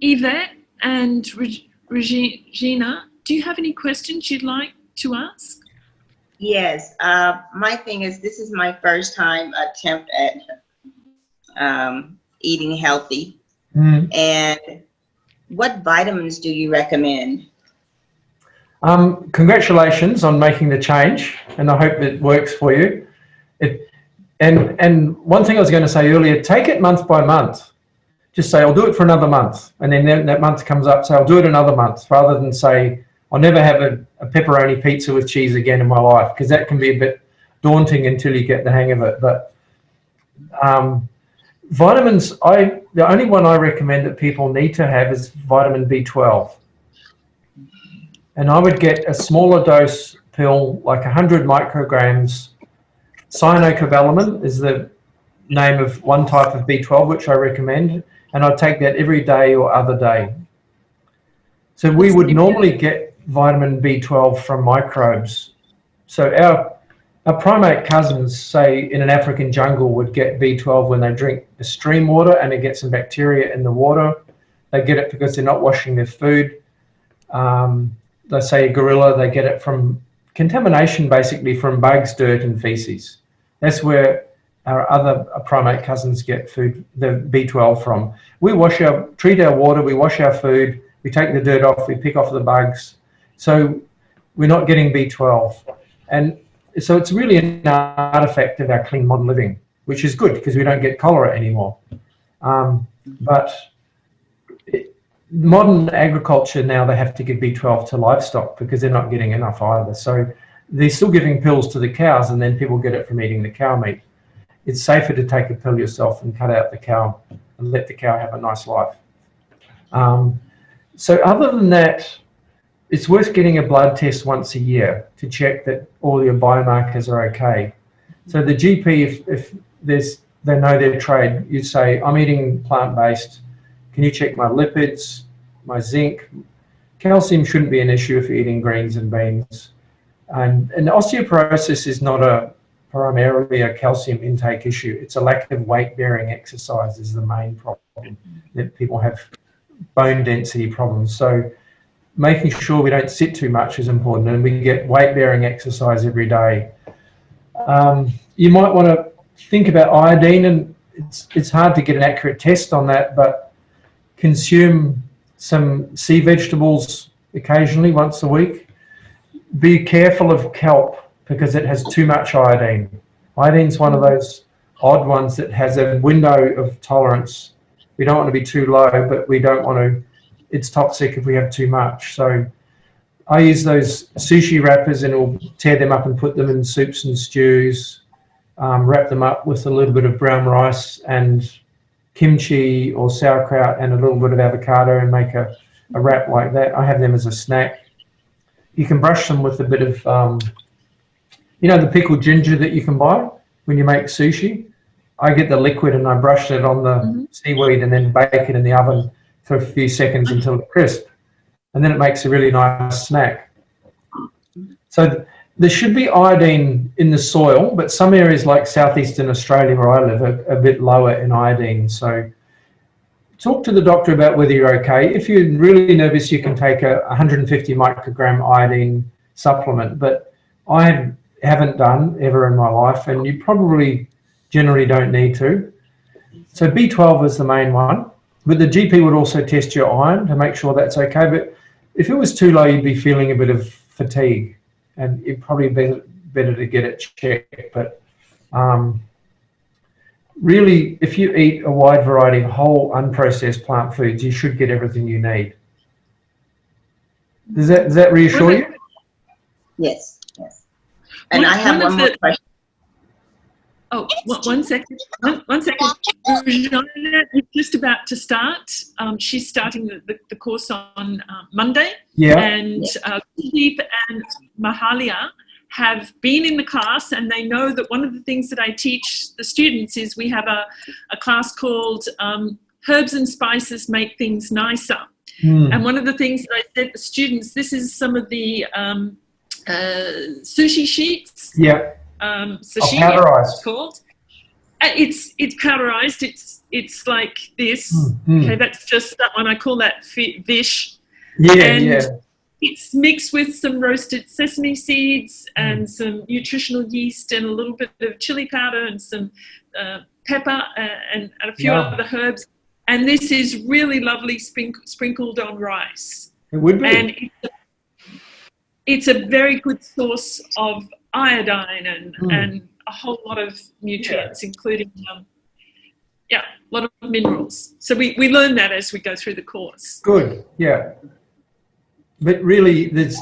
Yvette and Regina, do you have any questions you'd like to ask? Yes, my thing is, this is my first time attempt at eating healthy. And what vitamins do you recommend? Congratulations on making the change, and I hope it works for you. And one thing I was going to say earlier, take it month by month. Just say, I'll do it for another month. And then that month comes up, say, I'll do it another month, rather than say, I'll never have a pepperoni pizza with cheese again in my life, because that can be a bit daunting until you get the hang of it. But vitamins, the only one I recommend that people need to have is vitamin B12. And I would get a smaller dose pill, like 100 micrograms. Cyanocobalamin is the name of one type of B12, which I recommend. And I'd take that every day or other day. So we would normally get vitamin B12 from microbes. So our primate cousins, say in an African jungle, would get B12 when they drink the stream water and it gets some bacteria in the water. They get it because they're not washing their food. They say a gorilla, they get it from contamination, basically from bugs, dirt and feces. That's where our other primate cousins get food, the B12 from. We treat our water, we wash our food, we take the dirt off, we pick off the bugs. So we're not getting B12. And so it's really an artifact of our clean modern living, which is good because we don't get cholera anymore. But modern agriculture now, they have to give B12 to livestock because they're not getting enough either. So they're still giving pills to the cows, and then people get it from eating the cow meat. It's safer to take a pill yourself and cut out the cow and let the cow have a nice life. So other than that, it's worth getting a blood test once a year to check that all your biomarkers are okay. So the GP, if they know their trade, you say, I'm eating plant-based. Can you check my lipids, my zinc? Calcium shouldn't be an issue if you're eating greens and beans. And osteoporosis is not primarily a calcium intake issue. It's a lack of weight-bearing exercise is the main problem, that people have bone density problems. So making sure we don't sit too much is important, and we get weight-bearing exercise every day. You might want to think about iodine, and it's hard to get an accurate test on that, but consume some sea vegetables occasionally, once a week. Be careful of kelp because it has too much iodine. Iodine's one of those odd ones that has a window of tolerance. We don't want to be too low, but we don't want to, it's toxic if we have too much. So I use those sushi wrappers and I'll tear them up and put them in soups and stews, wrap them up with a little bit of brown rice and kimchi or sauerkraut and a little bit of avocado and make a wrap like that. I have them as a snack. You can brush them with a bit of, the pickled ginger that you can buy when you make sushi. I get the liquid and I brush it on the seaweed and then bake it in the oven for a few seconds until it's crisp. And then it makes a really nice snack. So there should be iodine in the soil, but some areas like southeastern Australia where I live are a bit lower in iodine. So talk to the doctor about whether you're okay. If you're really nervous, you can take a 150 microgram iodine supplement, but I haven't done ever in my life, and you probably generally don't need to. So B12 is the main one, but the GP would also test your iron to make sure that's okay. But if it was too low, you'd be feeling a bit of fatigue, and it'd probably be better to get it checked. But really, if you eat a wide variety of whole, unprocessed plant foods, you should get everything you need. Does that reassure you? Yes. And I have one more question. Oh, one second. One second. Regina is just about to start. She's starting the course on Monday. Yeah. And Deep and Mahalia have been in the class, and they know that one of the things that I teach the students is we have a class called Herbs and Spices Make Things Nicer. And one of the things that I said to students, this is some of the sushi sheets. Yeah. Sashimi, powderized. it's called. It's powderized. It's like this. Okay, that's just that one. I call that fish. Yeah, and it's mixed with some roasted sesame seeds and some nutritional yeast and a little bit of chili powder and some pepper and a few other herbs. And this is really lovely sprinkled on rice. It would be. And it's a very good source of iodine and a whole lot of nutrients, including a lot of minerals. So we learn that as we go through the course. Good, yeah. But really, there's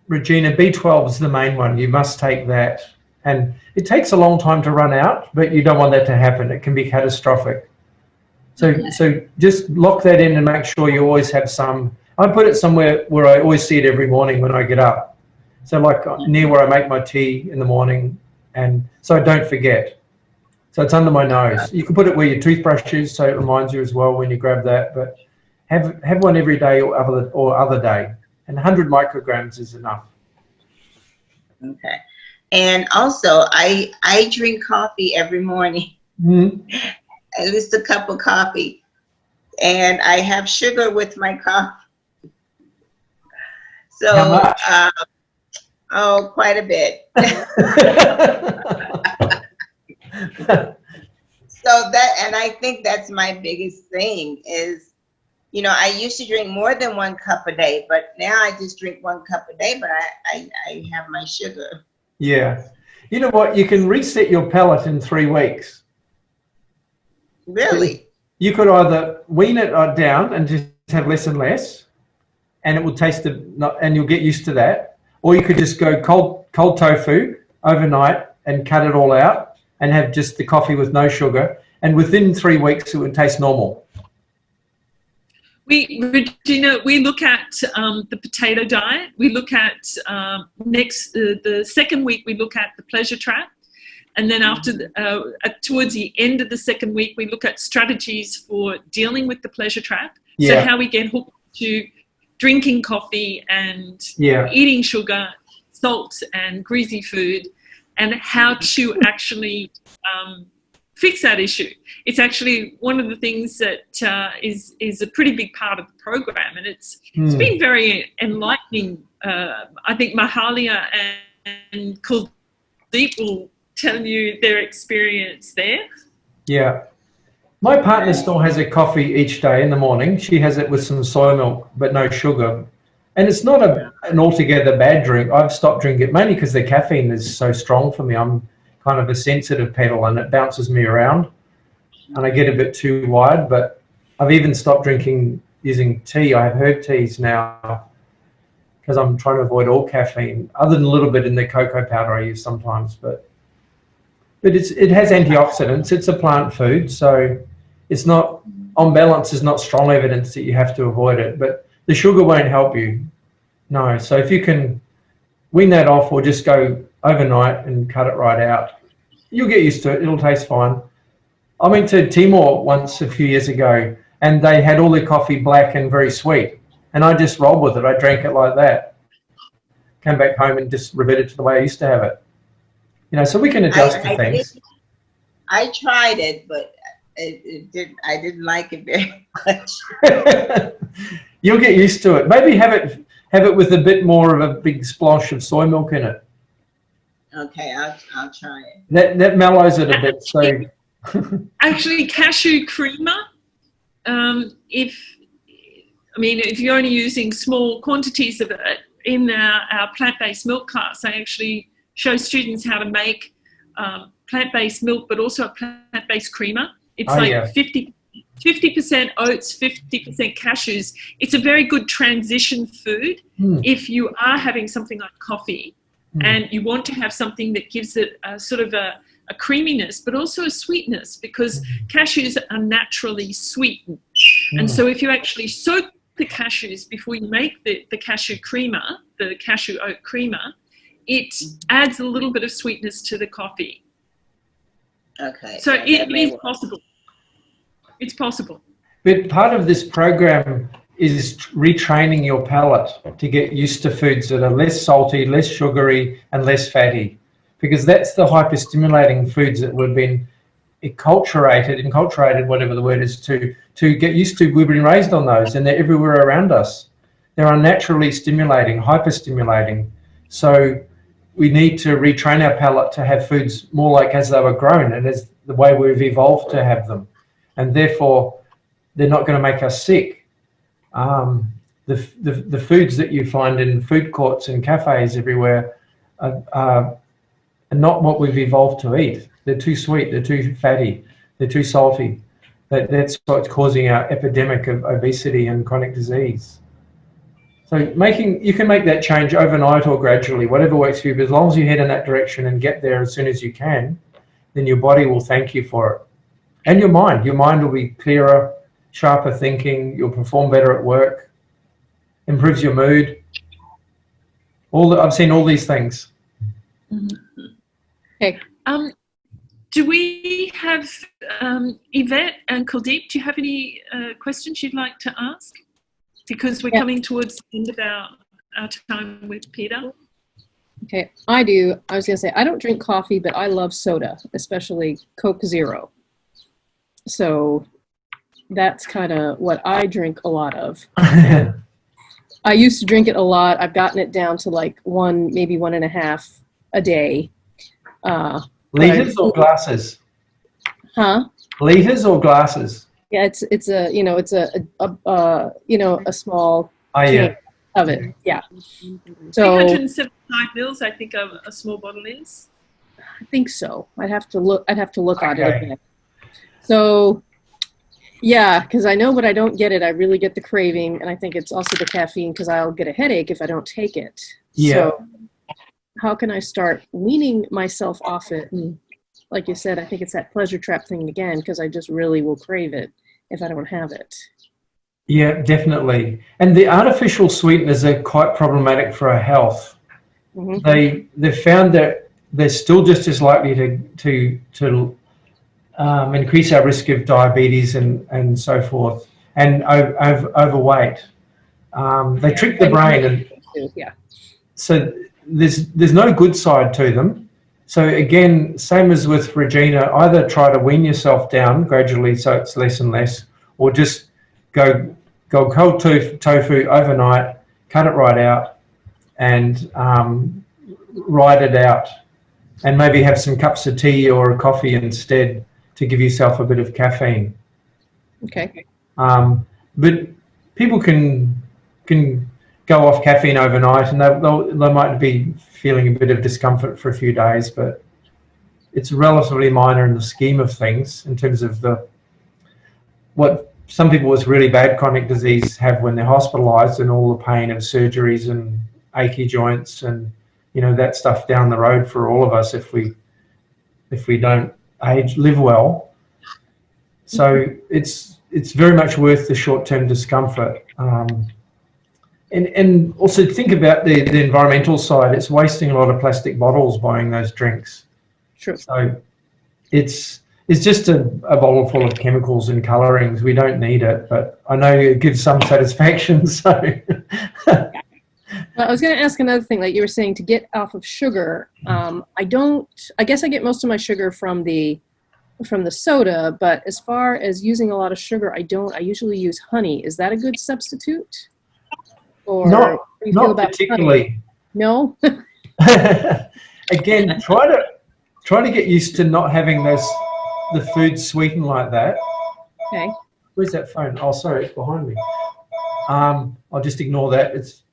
Regina, B12 is the main one. You must take that, and it takes a long time to run out, but you don't want that to happen. It can be catastrophic. So just lock that in and make sure you always have some. I put it somewhere where I always see it every morning when I get up. So like near where I make my tea in the morning, and so I don't forget. So it's under my nose. You can put it where your toothbrush is, so it reminds you as well when you grab that. But have one every day or other day, and 100 micrograms is enough. Okay. And also, I drink coffee every morning, at least a cup of coffee, and I have sugar with my coffee. So, how much? Quite a bit. So and I think that's my biggest thing is, I used to drink more than 1 cup a day, but now I just drink 1 cup a day, but I have my sugar. Yeah. You know what? You can reset your palate in 3 weeks. Really? You could either wean it down and just have less and less, and it will taste and you'll get used to that. Or you could just go cold tofu overnight and cut it all out and have just the coffee with no sugar. And within 3 weeks, it would taste normal. Regina, we look at the potato diet. We look at the second week, we look at the pleasure trap. And then towards the end of the second week, we look at strategies for dealing with the pleasure trap. So how we get hooked to drinking coffee and eating sugar, salt and greasy food, and how to actually fix that issue. It's actually one of the things that is a pretty big part of the program, and it's been very enlightening. I think Mahalia and Kuldeep will tell you their experience there. Yeah. My partner still has a coffee each day in the morning. She has it with some soy milk, but no sugar. And it's not an altogether bad drink. I've stopped drinking it mainly because the caffeine is so strong for me. I'm kind of a sensitive pedal and it bounces me around and I get a bit too wired. But I've even stopped using tea. I have herb teas now because I'm trying to avoid all caffeine, other than a little bit in the cocoa powder I use sometimes. But it has antioxidants. It's a plant food, so it's not, on balance, is not strong evidence that you have to avoid it. But the sugar won't help you. No. So if you can wean that off or just go overnight and cut it right out, you'll get used to it. It'll taste fine. I went to Timor once a few years ago and they had all their coffee black and very sweet. And I just rolled with it. I drank it like that. Came back home and just reverted to the way I used to have it. So we can adjust to things. I tried it, but I didn't like it very much. You'll get used to it. Maybe have it with a bit more of a big splosh of soy milk in it. Okay, I'll try it. That mellows it a bit. So actually, cashew creamer. If you're only using small quantities of it in our plant-based milk class, I actually show students how to make plant-based milk, but also a plant-based creamer. It's 50% oats, 50% cashews. It's a very good transition food if you are having something like coffee and you want to have something that gives it a sort of a creaminess, but also a sweetness, because cashews are naturally sweetened. And so if you actually soak the cashews before you make the cashew creamer, the cashew oat creamer, it adds a little bit of sweetness to the coffee. Okay. So it is possible. It's possible. But part of this program is retraining your palate to get used to foods that are less salty, less sugary, and less fatty, because that's the hyperstimulating foods that we've been enculturated, whatever the word is, to get used to. We've been raised on those, and they're everywhere around us. They're unnaturally stimulating, hyperstimulating. So we need to retrain our palate to have foods more like as they were grown and as the way we've evolved to have them. And therefore, they're not going to make us sick. The foods that you find in food courts and cafes everywhere are not what we've evolved to eat. They're too sweet, they're too fatty, they're too salty. That's what's causing our epidemic of obesity and chronic disease. So you can make that change overnight or gradually, whatever works for you, but as long as you head in that direction and get there as soon as you can, then your body will thank you for it. And your mind will be clearer, sharper thinking, you'll perform better at work, improves your mood. I've seen all these things. Mm-hmm. Okay. Do we have Yvette and Kuldeep? Do you have any questions you'd like to ask? Because we're coming towards the end of our time with Peter. Okay, I do. I was going to say, I don't drink coffee, but I love soda, especially Coke Zero. So that's kind of what I drink a lot of. I used to drink it a lot. I've gotten it down to like maybe 1.5 a day. Liters or glasses? Huh? Liters or glasses? Yeah, it's a small can of it. Yeah. So 375 mils, I think a small bottle is. I think so. I'd have to look at it again. So yeah, because I know when I don't get it, I really get the craving, and I think it's also the caffeine because I'll get a headache if I don't take it. Yeah. So how can I start weaning myself off it? And like you said, I think it's that pleasure trap thing again, because I just really will crave it if I don't have it. Yeah, definitely. And the artificial sweeteners are quite problematic for our health. Mm-hmm. They found that they're still just as likely to increase our risk of diabetes and so forth, and overweight. They trick the brain, and so there's no good side to them. So again, same as with Regina, either try to wean yourself down gradually so it's less and less, or just go cold tofu overnight, cut it right out, and ride it out, and maybe have some cups of tea or a coffee instead to give yourself a bit of caffeine. Okay. But people can go off caffeine overnight, and they might be feeling a bit of discomfort for a few days, but it's relatively minor in the scheme of things in terms of what some people with really bad chronic disease have when they're hospitalized, and all the pain of surgeries and achy joints and that stuff down the road for all of us if we don't live well. So it's very much worth the short-term discomfort. And also think about the environmental side. It's wasting a lot of plastic bottles buying those drinks. Sure. So it's just a bottle full of chemicals and colorings. We don't need it, but I know it gives some satisfaction. So Well, I was going to ask another thing, like you were saying, to get off of sugar. I guess I get most of my sugar from the soda, but as far as using a lot of sugar, I usually use honey. Is that a good substitute? Or not particularly. Honey? No. Again, try to get used to not having the food sweetened like that. Okay. Where's that phone? Oh, sorry, it's behind me. I'll just ignore that. It's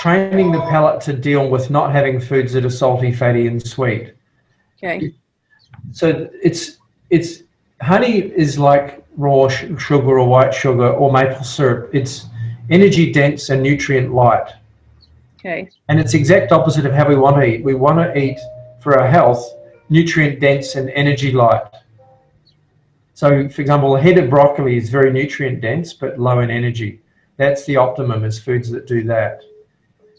training the palate to deal with not having foods that are salty, fatty, and sweet. Okay. So it's honey is like raw sugar or white sugar or maple syrup. It's energy dense and nutrient light. Okay. And it's exact opposite of how we want to eat. We want to eat for our health nutrient dense and energy light. So, for example, a head of broccoli is very nutrient dense but low in energy. That's the optimum, is foods that do that.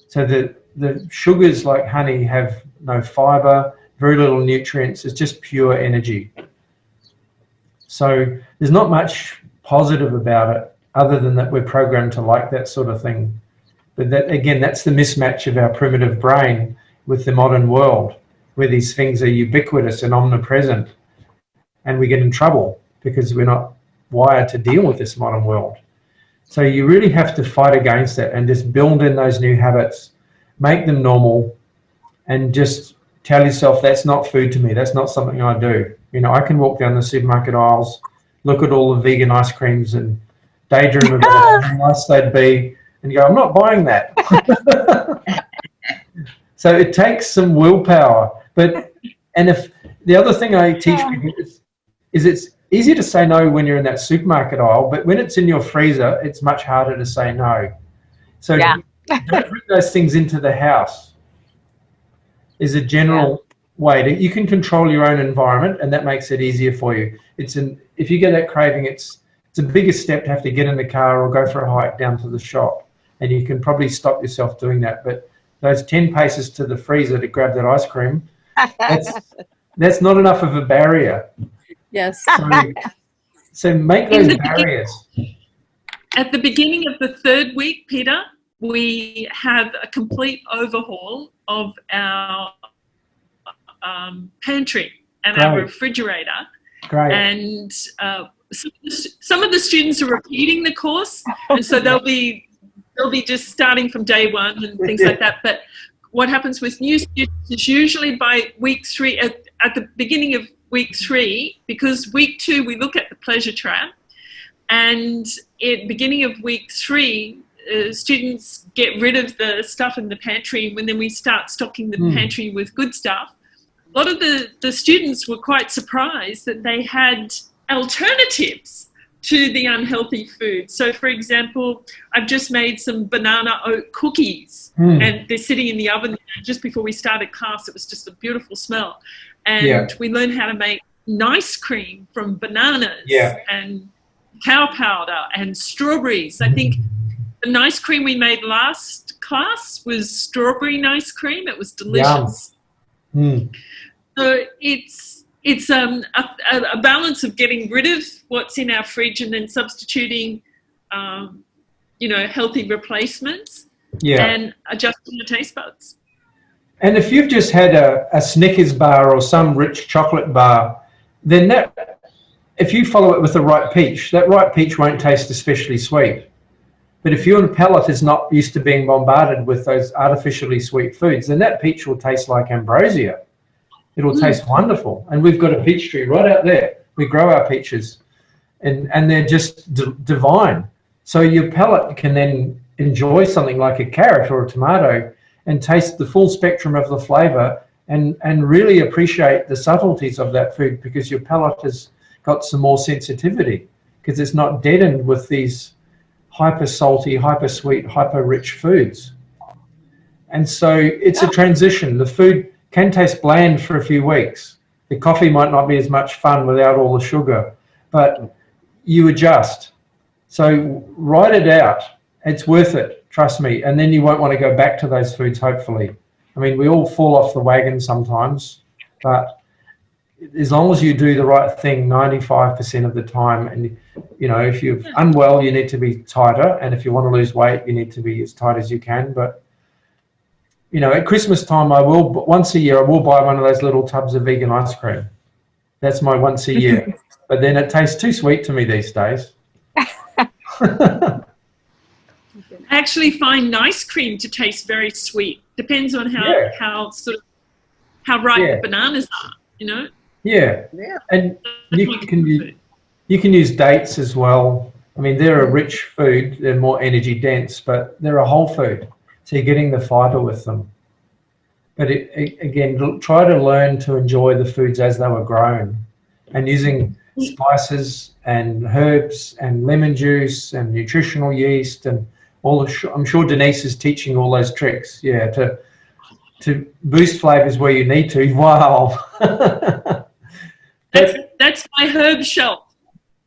So the sugars like honey have no fiber, very little nutrients. It's just pure energy. So there's not much positive about it other than that we're programmed to like that sort of thing. But that, again, that's the mismatch of our primitive brain with the modern world, where these things are ubiquitous and omnipresent, and we get in trouble because we're not wired to deal with this modern world. So you really have to fight against it and just build in those new habits, make them normal, and just tell yourself, that's not food to me, that's not something I do. You know, I can walk down the supermarket aisles, look at all the vegan ice creams and daydream about how nice they'd be, and go, I'm not buying that. So it takes some willpower. And if the other thing I teach people is it's easy to say no when you're in that supermarket aisle, but when it's in your freezer, it's much harder to say no. So don't bring those things into the house is a general way to, you can control your own environment, and that makes it easier for you. If you get that craving, it's a bigger step to have to get in the car or go for a hike down to the shop, and you can probably stop yourself doing that. But those 10 paces to the freezer to grab that ice cream, that's not enough of a barrier. Yes. So make those barriers. At the beginning of the 3rd week, Peter, we have a complete overhaul of our pantry and our refrigerator. Great. And some of the students are repeating the course, and so they'll be just starting from day 1 and things like that. But what happens with new students is usually by week 3, at the beginning of week 3, because week 2 we look at the pleasure trap, and at beginning of week 3 students get rid of the stuff in the pantry, and then we start stocking the pantry with good stuff. A lot of the students were quite surprised that they had alternatives to the unhealthy food. So, for example, I've just made some banana oat cookies, and they're sitting in the oven just before we started class. It was just a beautiful smell. And we learned how to make nice cream from bananas and cacao powder and strawberries. I think the nice cream we made last class was strawberry nice cream. It was delicious. So it's a balance of getting rid of what's in our fridge and then substituting, healthy replifacements and adjusting the taste buds. And if you've just had a Snickers bar or some rich chocolate bar, then if you follow it with the ripe peach, that ripe peach won't taste especially sweet. But if your palate is not used to being bombarded with those artificially sweet foods, then that peach will taste like ambrosia. It'll taste wonderful. And we've got a peach tree right out there. We grow our peaches, and they're just divine. So your palate can then enjoy something like a carrot or a tomato and taste the full spectrum of the flavour and really appreciate the subtleties of that food, because your palate has got some more sensitivity, because it's not deadened with these hyper salty, hyper sweet, hyper rich foods. And so it's a transition. The food can taste bland for a few weeks. The coffee might not be as much fun without all the sugar, but you adjust. So write it out. It's worth it, trust me. And then you won't want to go back to those foods, hopefully. I mean, we all fall off the wagon sometimes, but as long as you do the right thing 95% of the time, and if you're unwell, you need to be tighter, and if you want to lose weight, you need to be as tight as you can. But at Christmas time, once a year I will buy one of those little tubs of vegan ice cream. That's my once a year. But then it tastes too sweet to me these days. I actually find nice cream to taste very sweet. Depends on how ripe the bananas are, Yeah. And you can use dates as well. I mean, they're a rich food. They're more energy dense, but they're a whole food. So you're getting the fibre with them. But again, try to learn to enjoy the foods as they were grown, and using spices and herbs and lemon juice and nutritional yeast and I'm sure Denise is teaching all those tricks. Yeah, to boost flavours where you need to. Wow. That's my herb shelf.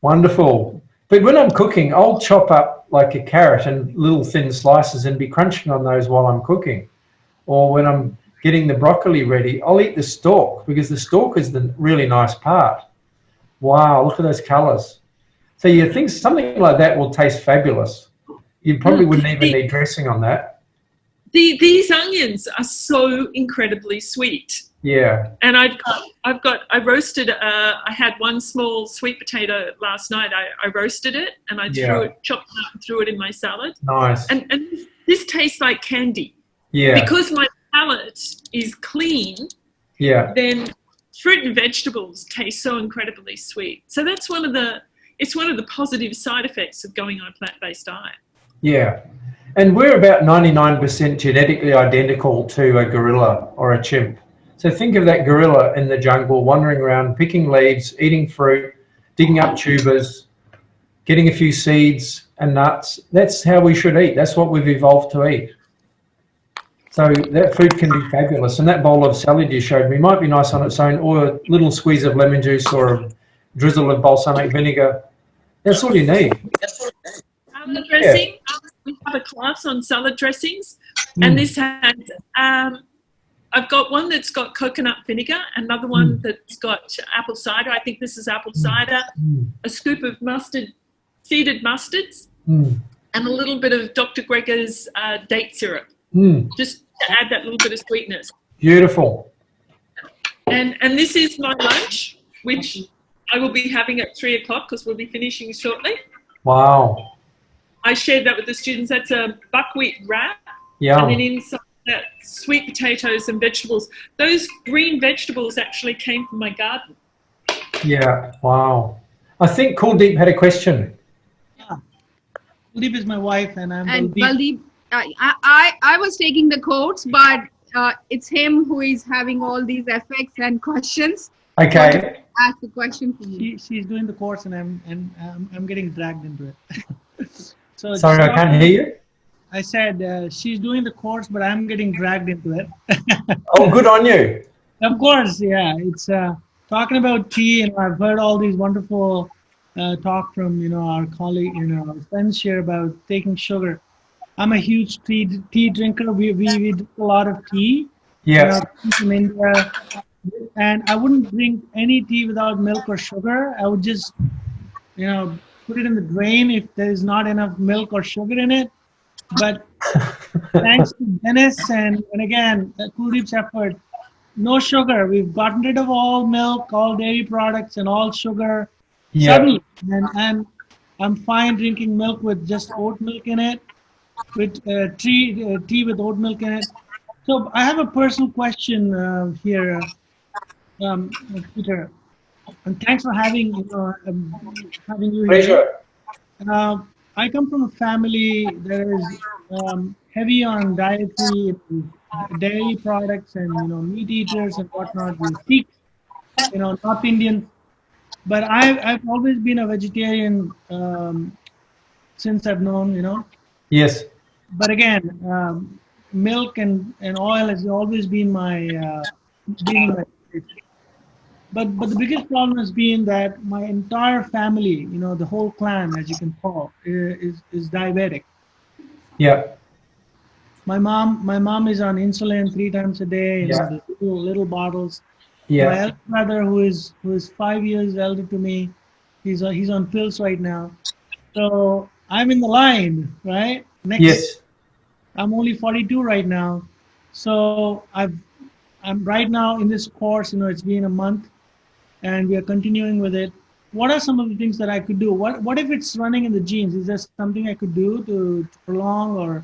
Wonderful. But when I'm cooking, I'll chop up like a carrot in little thin slices and be crunching on those while I'm cooking. Or when I'm getting the broccoli ready, I'll eat the stalk, because the stalk is the really nice part. Wow, look at those colours. So you think something like that will taste fabulous. You probably wouldn't even need dressing on that. These onions are so incredibly sweet. Yeah. And I roasted, I had one small sweet potato last night. I roasted it and I chopped it up and threw it in my salad. Nice. And this tastes like candy. Yeah. Because my palate is clean, then fruit and vegetables taste so incredibly sweet. So that's one of the positive side effects of going on a plant-based diet. Yeah. And we're about 99% genetically identical to a gorilla or a chimp. So think of that gorilla in the jungle, wandering around, picking leaves, eating fruit, digging up tubers, getting a few seeds and nuts. That's how we should eat. That's what we've evolved to eat. So that food can be fabulous. And that bowl of salad you showed me might be nice on its own, or a little squeeze of lemon juice or a drizzle of balsamic vinegar. That's all you need. Salad dressing. We have a class on salad dressings. And this has... I've got one that's got coconut vinegar, another one that's got apple cider. I think this is apple cider, a scoop of seeded mustards, and a little bit of Dr. Gregor's date syrup, just to add that little bit of sweetness. Beautiful. And this is my lunch, which I will be having at 3 o'clock because we'll be finishing shortly. Wow. I shared that with the students. That's a buckwheat wrap. Yeah. And then inside that, sweet potatoes and vegetables. Those green vegetables actually came from my garden. Yeah, wow. I think Kuldeep had a question. Yeah. Kuldeep is my wife and I'm Baldeep. I was taking the course, but it's him who is having all these effects and questions. Okay. Ask a question for me. She's doing the course and I'm getting dragged into it. So sorry, I can't hear you. I said she's doing the course, but I'm getting dragged into it. Oh, good on you. Of course, yeah. It's talking about tea, and I've heard all these wonderful talk from our colleague, our friends here about taking sugar. I'm a huge tea drinker. We drink a lot of tea. Yes. In India, and I wouldn't drink any tea without milk or sugar. I would just, put it in the drain if there is not enough milk or sugar in it. But thanks to Dennis and again, Kuldeep's effort, no sugar. We've gotten rid of all milk, all dairy products, and all sugar suddenly. And I'm fine drinking milk with just oat milk in it, with tea with oat milk in it. So I have a personal question here, Peter. And thanks for having you here. Pleasure. I come from a family that is heavy on dietary, dairy products and meat eaters and whatnot. We speak, North Indian, but I've always been a vegetarian since I've known, Yes. But again, milk and oil has always been my But the biggest problem has been that my entire family, the whole clan, as you can call, is diabetic. Yeah. My mom is on insulin 3 times a day, the little bottles. Yeah. My elder brother, who is 5 years elder to me, he's on pills right now. So I'm in the line, right? Yes. I'm only 42 right now, so I'm right now in this course. It's been a month. And we are continuing with it. What are some of the things that I could do? What if it's running in the genes? Is there something I could do to prolong, or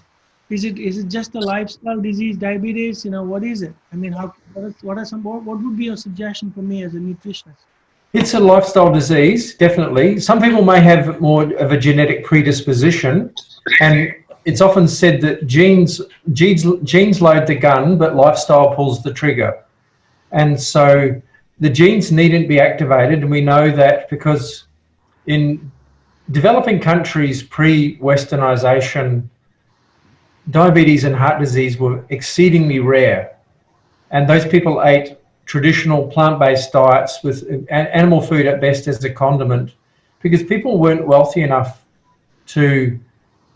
is it just a lifestyle disease, diabetes? What is it? I mean, what would be your suggestion for me as a nutritionist? It's a lifestyle disease, definitely. Some people may have more of a genetic predisposition, and it's often said that genes load the gun, but lifestyle pulls the trigger. And so the genes needn't be activated, and we know that because in developing countries pre-Westernization, diabetes and heart disease were exceedingly rare, and those people ate traditional plant-based diets with animal food at best as a condiment, because people weren't wealthy enough to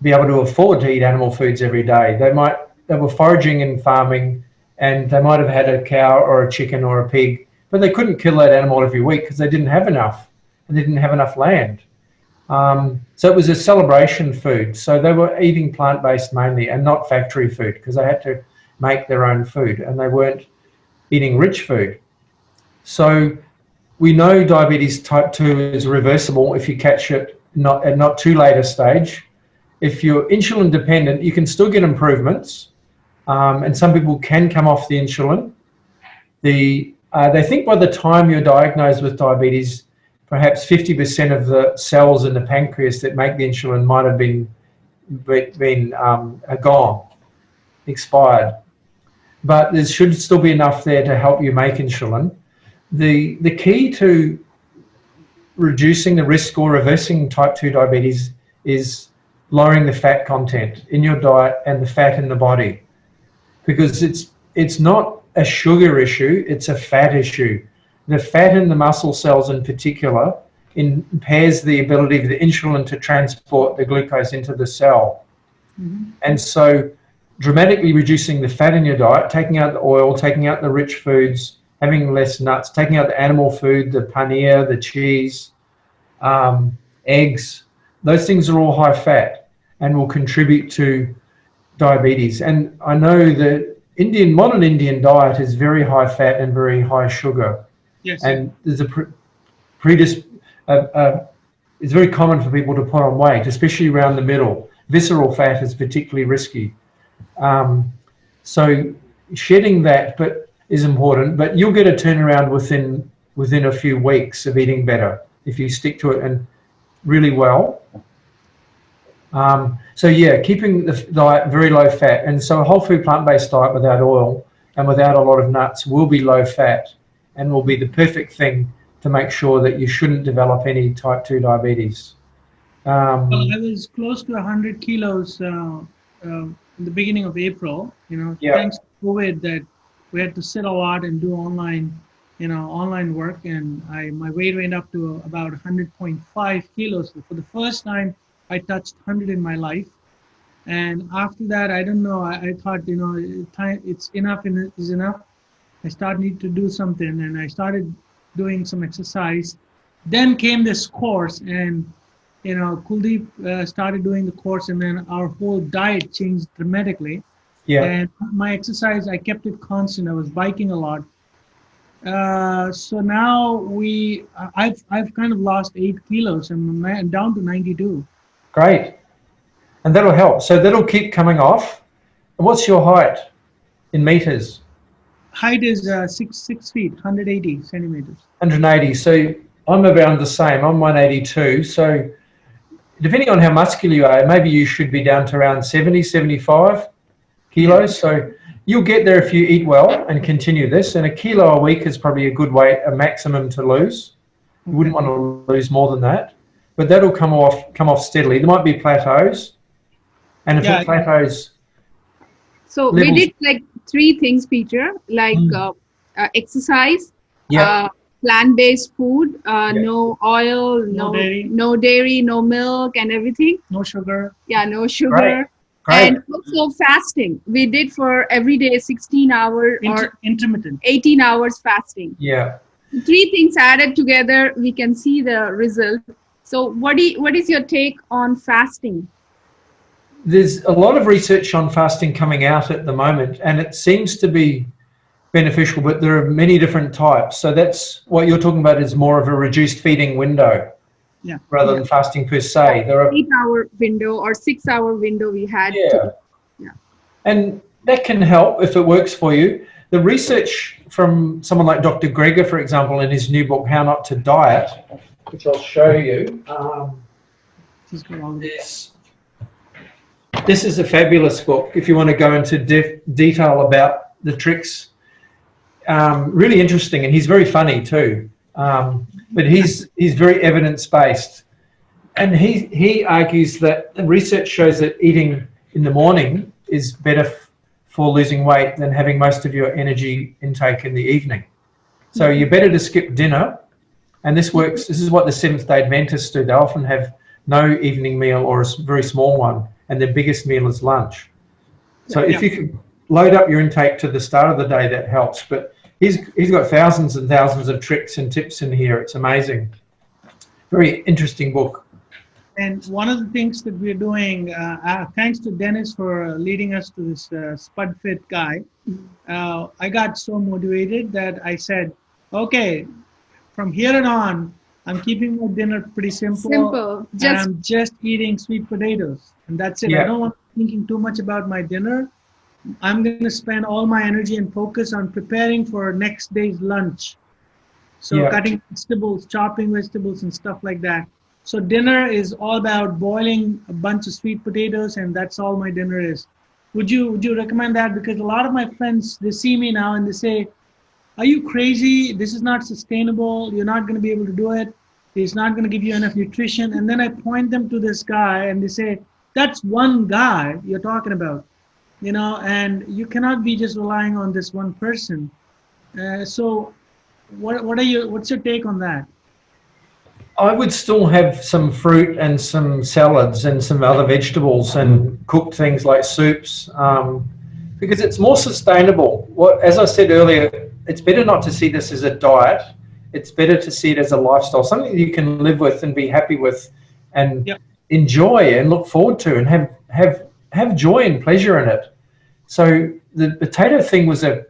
be able to afford to eat animal foods every day. They were foraging and farming, and they might have had a cow or a chicken or a pig, but they couldn't kill that animal every week because they didn't have enough. and they didn't have enough land. So it was a celebration food. So they were eating plant-based mainly and not factory food, because they had to make their own food, and they weren't eating rich food. So we know diabetes type 2 is reversible if you catch it at not too late a stage. If you're insulin dependent, you can still get improvements, and some people can come off the insulin. They think by the time you're diagnosed with diabetes, perhaps 50% of the cells in the pancreas that make the insulin might have been gone, expired. But there should still be enough there to help you make insulin. The key to reducing the risk or reversing type 2 diabetes is lowering the fat content in your diet and the fat in the body, because it's not a sugar issue, it's a fat issue. The fat in the muscle cells in particular impairs the ability of the insulin to transport the glucose into the cell. Mm-hmm. And so dramatically reducing the fat in your diet, taking out the oil, taking out the rich foods, having less nuts, taking out the animal food, the paneer, the cheese, eggs, those things are all high fat and will contribute to diabetes. And I know the modern Indian diet is very high fat and very high sugar. Yes. And there's it's very common for people to put on weight, especially around the middle. Visceral fat is particularly risky. So shedding that is important, but you'll get a turnaround within a few weeks of eating better if you stick to it and really well. So yeah, keeping the diet very low fat, and so a whole food plant-based diet without oil and without a lot of nuts will be low fat and will be the perfect thing to make sure that you shouldn't develop any type 2 diabetes. Well, I was close to 100 kilos in the beginning of April, thanks to COVID, that we had to sit a lot and do online work, and my weight went up to about 100.5 kilos. For the first time, I touched 100 in my life. And after that, I don't know, I thought, it's enough is enough. I need to do something, and I started doing some exercise. Then came this course, and Kuldeep started doing the course, and then our whole diet changed dramatically. Yeah. And my exercise, I kept it constant. I was biking a lot. So now I've kind of lost 8 kilos, and I'm down to 92. Great. And that'll help. So that'll keep coming off. And what's your height in meters? Height is 6 feet, 180 centimeters. 180. So I'm around the same. I'm 182. So depending on how muscular you are, maybe you should be down to around 70, 75 kilos. So you'll get there if you eat well and continue this. And a kilo a week is probably a good weight, a maximum to lose. You wouldn't want to lose more than that. But that'll come off steadily. There might be plateaus. And if it plateaus... So we did like 3 things, Peter, like exercise, plant-based food, no oil, no dairy, no milk and everything. No sugar. Yeah, no sugar. Great. And also fasting. We did for every day 16 hours or intermittent 18 hours fasting. Yeah. 3 things added together, we can see the result. So what is your take on fasting? There's a lot of research on fasting coming out at the moment, and it seems to be beneficial, but there are many different types. So that's what you're talking about, is more of a reduced feeding window rather than fasting per se. There are 8-hour window or 6-hour window we had. And that can help if it works for you. The research from someone like Dr. Greger, for example, in his new book, How Not to Diet, which I'll show you. This is a fabulous book if you want to go into detail about the tricks. Really interesting, and he's very funny too. But he's very evidence-based. And he argues that the research shows that eating in the morning is better for losing weight than having most of your energy intake in the evening. So you're better to skip dinner. And this works. This is what the Seventh-day Adventists do. They often have no evening meal or a very small one, and their biggest meal is lunch. So if you can load up your intake to the start of the day, that helps. But he's got thousands and thousands of tricks and tips in here. It's amazing. very interesting book. And one of the things that we're doing, thanks to Dennis for leading us to this Spud Fit guy, I got so motivated that I said, okay, from here on, I'm keeping my dinner pretty simple. Simple. I'm just eating sweet potatoes. And that's it. Yeah. I don't want to be thinking too much about my dinner. I'm going to spend all my energy and focus on preparing for next day's lunch. So cutting vegetables, chopping vegetables and stuff like that. So dinner is all about boiling a bunch of sweet potatoes, and that's all my dinner is. Would you recommend that? Because a lot of my friends, they see me now and they say, are you crazy? This is not sustainable. You're not going to be able to do it. It's not going to give you enough nutrition. And then I point them to this guy and they say, that's one guy you're talking about, you know, and you cannot be just relying on this one person. So what's your take on that? I would still have some fruit and some salads and some other vegetables and cooked things like soups, because it's more sustainable. As I said earlier, it's better not to see this as a diet. It's better to see it as a lifestyle, something that you can live with and be happy with and enjoy and look forward to and have joy and pleasure in it. So the potato thing was a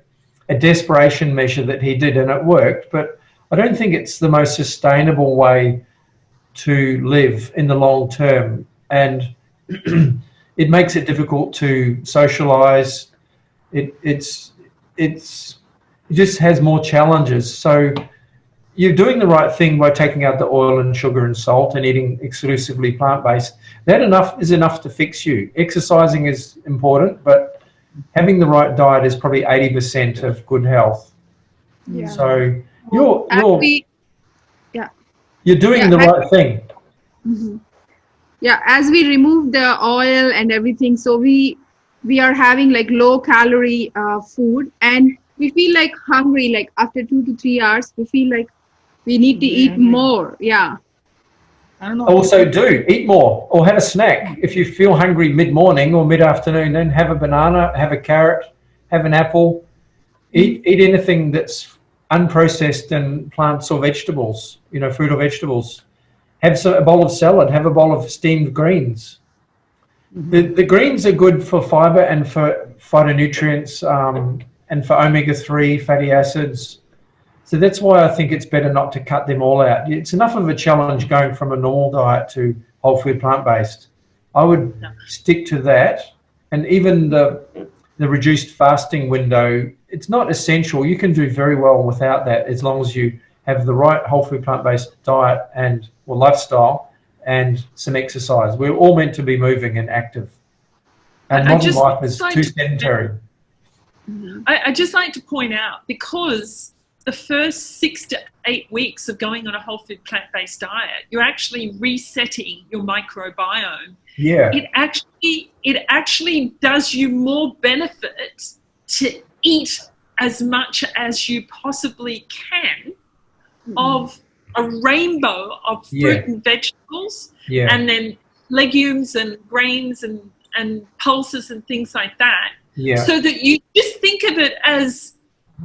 desperation measure that he did, and it worked, but I don't think it's the most sustainable way to live in the long term, and it makes it difficult to socialize. It just has more challenges. So you're doing the right thing by taking out the oil and sugar and salt and eating exclusively plant-based. That is enough to fix you. Exercising is important, but having the right diet is probably 80% of good health. Yeah. So you're doing the right thing. Mm-hmm. Yeah, as we remove the oil and everything, so we are having like low calorie food, and we feel like hungry, like after 2 to 3 hours, we feel like we need to eat more. Yeah. I don't know. Also eat more or have a snack. If you feel hungry mid-morning or mid-afternoon, then have a banana, have a carrot, have an apple, eat anything that's unprocessed and plants or vegetables, you know, fruit or vegetables. Have a bowl of salad, have a bowl of steamed greens. Mm-hmm. The greens are good for fiber and for phytonutrients and for omega-3 fatty acids. So that's why I think it's better not to cut them all out. It's enough of a challenge going from a normal diet to whole food plant-based. I would stick to that, and even the reduced fasting window, it's not essential. You can do very well without that as long as you have the right whole food plant-based diet and lifestyle and some exercise. We're all meant to be moving and active. And modern life is too sedentary. I'd just like to point out, because the first 6 to 8 weeks of going on a whole food plant-based diet, you're actually resetting your microbiome. Yeah. It actually does you more benefit to eat as much as you possibly can of a rainbow of fruit and vegetables, and then legumes and grains and pulses and things like that. Yeah. So that you just think of it as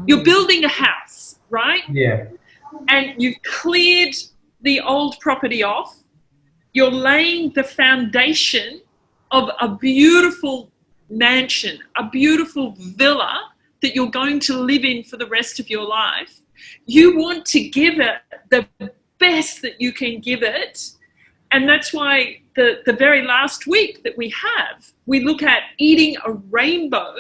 you're building a house, right? Yeah. And you've cleared the old property off. You're laying the foundation of a beautiful mansion, a beautiful villa that you're going to live in for the rest of your life. You want to give it the best that you can give it. And that's why the very last week that we look at eating a rainbow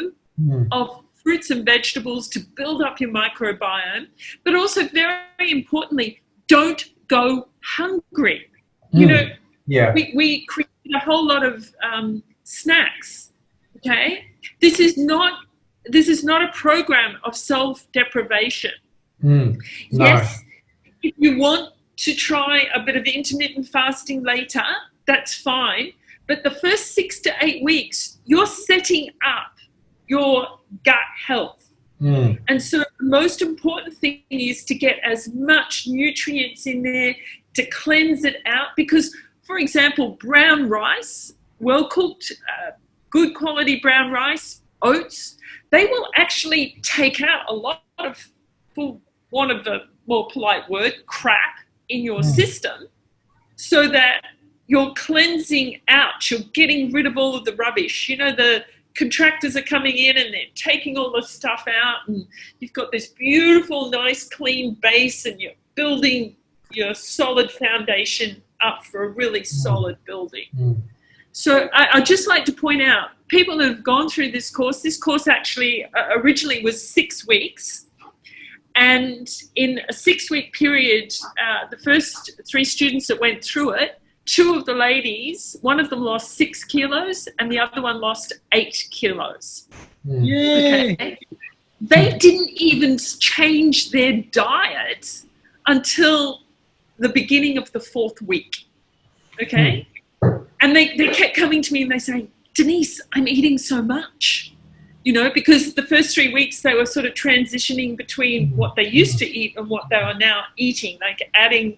of fruits and vegetables to build up your microbiome, but also very importantly, don't go hungry. You know, we create a whole lot of snacks. Okay, this is not a program of self-deprivation. No. Yes, if you want to try a bit of intermittent fasting later, that's fine. But the first 6 to 8 weeks, you're setting up your gut health. And so the most important thing is to get as much nutrients in there to cleanse it out. Because, for example, brown rice, well-cooked, good quality brown rice, oats, they will actually take out a lot of, for want of a more polite word, crap in your system. so that you're cleansing out, you're getting rid of all of the rubbish. You know, the contractors are coming in and they're taking all the stuff out, and you've got this beautiful, nice, clean base, and you're building your solid foundation up for a really solid building. So I'd just like to point out, people who have gone through this course actually originally was 6 weeks. And in a 6-week period, the first 3 students that went through it, 2 of the ladies, one of them lost 6 kilos and the other one lost 8 kilos. Yay! Okay? They didn't even change their diet until the beginning of the 4th week. Okay? And they kept coming to me and they say, Denise, I'm eating so much. You know, because the first 3 weeks they were sort of transitioning between what they used to eat and what they are now eating, like adding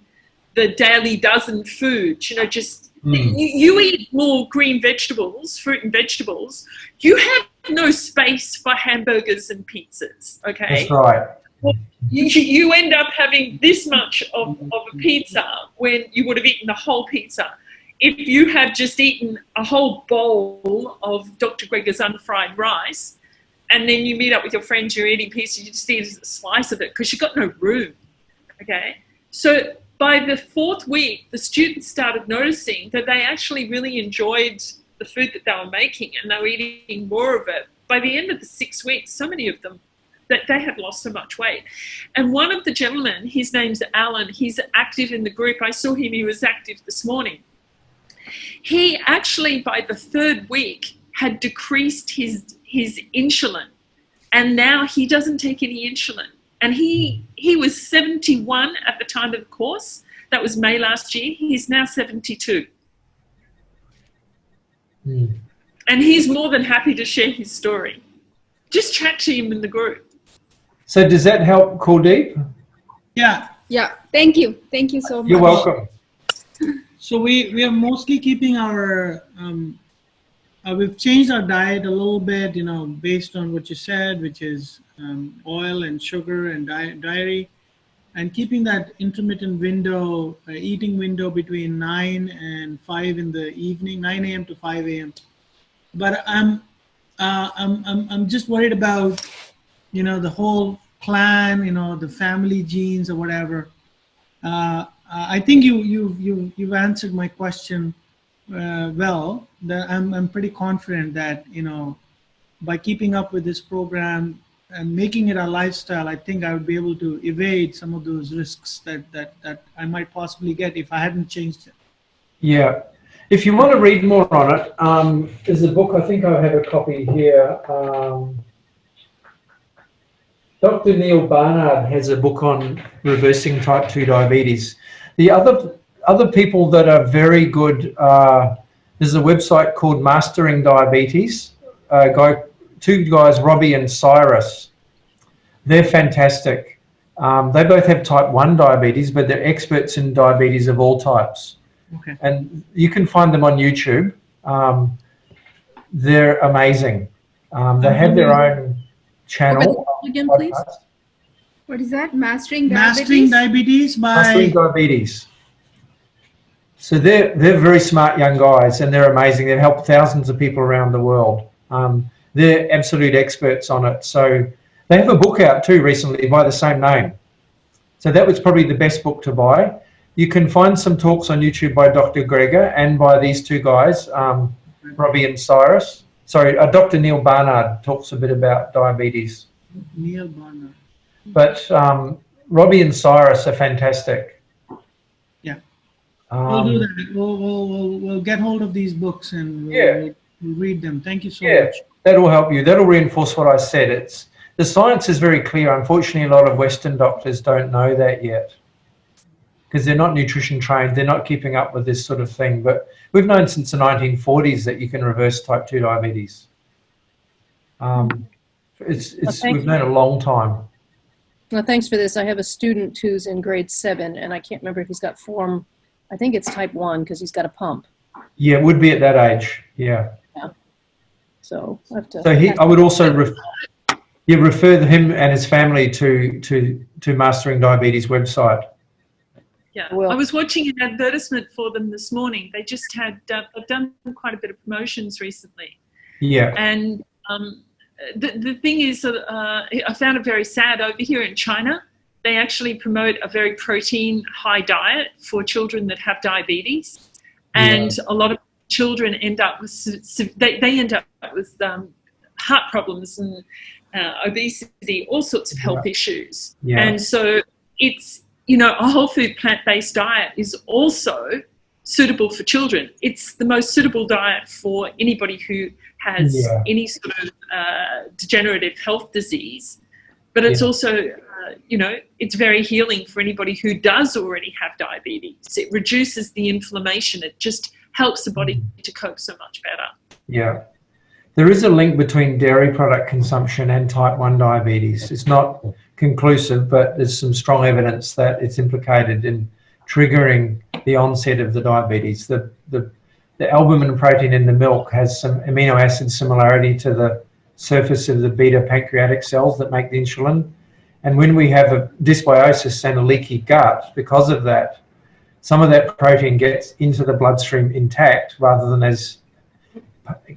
the daily dozen foods, you know, just you eat more green vegetables, fruit and vegetables. You have no space for hamburgers and pizzas, okay? That's right. Well, you end up having this much of a pizza when you would have eaten the whole pizza. If you have just eaten a whole bowl of Dr. Greger's unfried rice, and then you meet up with your friends, you're eating pizza, you just eat a slice of it because you've got no room, okay? So by the 4th week, the students started noticing that they actually really enjoyed the food that they were making and they were eating more of it. By the end of the 6 weeks, so many of them, that they had lost so much weight. And one of the gentlemen, his name's Alan, he's active in the group. I saw him, he was active this morning. He actually, by the 3rd week, had decreased his insulin, and now he doesn't take any insulin. And he was 71 at the time of the course. That was May last year. He's now 72. And he's more than happy to share his story. Just chat to him in the group. So does that help, Kuldeep? Yeah. Yeah. Thank you. Thank you so much. You're welcome. So we are mostly keeping our, we've changed our diet a little bit, you know, based on what you said, which is oil and sugar and dairy, and keeping that intermittent window, eating window between 9 and 5 in the evening, 9 a.m. to 5 a.m. But I'm just worried about, you know, the whole clan, you know, the family genes or whatever. I think you've answered my question well. That I'm pretty confident that, you know, by keeping up with this program and making it a lifestyle, I think I would be able to evade some of those risks that I might possibly get if I hadn't changed it. Yeah. If you want to read more on it, there's a book, I think I have a copy here. Dr. Neil Barnard has a book on reversing type 2 diabetes. The other people that are very good, there's a website called Mastering Diabetes. 2 guys, Robbie and Cyrus. They're fantastic. They both have type 1 diabetes, but they're experts in diabetes of all types. Okay. And you can find them on YouTube. They're amazing. They have their own channel. Again, please. What is that? Mastering Diabetes? Mastering Diabetes by... Mastering Diabetes. So they're very smart young guys, and they're amazing. They've helped thousands of people around the world. They're absolute experts on it. So they have a book out too recently by the same name. So that was probably the best book to buy. You can find some talks on YouTube by Dr. Greger and by these 2 guys, Robbie and Cyrus. Sorry, Dr. Neil Barnard talks a bit about diabetes. Neil Barnard. But Robbie and Cyrus are fantastic. Yeah. We'll do that. We'll get hold of these books and we'll read them. Thank you so much. That'll help you. That'll reinforce what I said. The science is very clear. Unfortunately, a lot of Western doctors don't know that yet because they're not nutrition trained. They're not keeping up with this sort of thing. But we've known since the 1940s that you can reverse type 2 diabetes. We've known a long time. Well, thanks for this. I have a student who's in grade 7, and I can't remember if he's got form. I think it's type 1 because he's got a pump. Yeah, it would be at that age. Yeah. So I have to. So I would also refer him and his family to Mastering Diabetes website. Yeah, Well, I was watching an advertisement for them this morning. They just had, they've done quite a bit of promotions recently. Yeah. And the thing is, I found it very sad over here in China. They actually promote a very protein high diet for children that have diabetes. And a lot of children end up with, they end up with heart problems and obesity, all sorts of health issues. Yeah. And so it's, you know, a whole food plant-based diet is also suitable for children. It's the most suitable diet for anybody who has any sort of degenerative health disease. But it's also, you know, it's very healing for anybody who does already have diabetes. It reduces the inflammation. It just helps the body to cope so much better. Yeah. There is a link between dairy product consumption and type 1 diabetes. It's not conclusive, but there's some strong evidence that it's implicated in triggering the onset of the diabetes. The albumin protein in the milk has some amino acid similarity to the surface of the beta pancreatic cells that make the insulin. And when we have a dysbiosis and a leaky gut, because of that, some of that protein gets into the bloodstream intact rather than as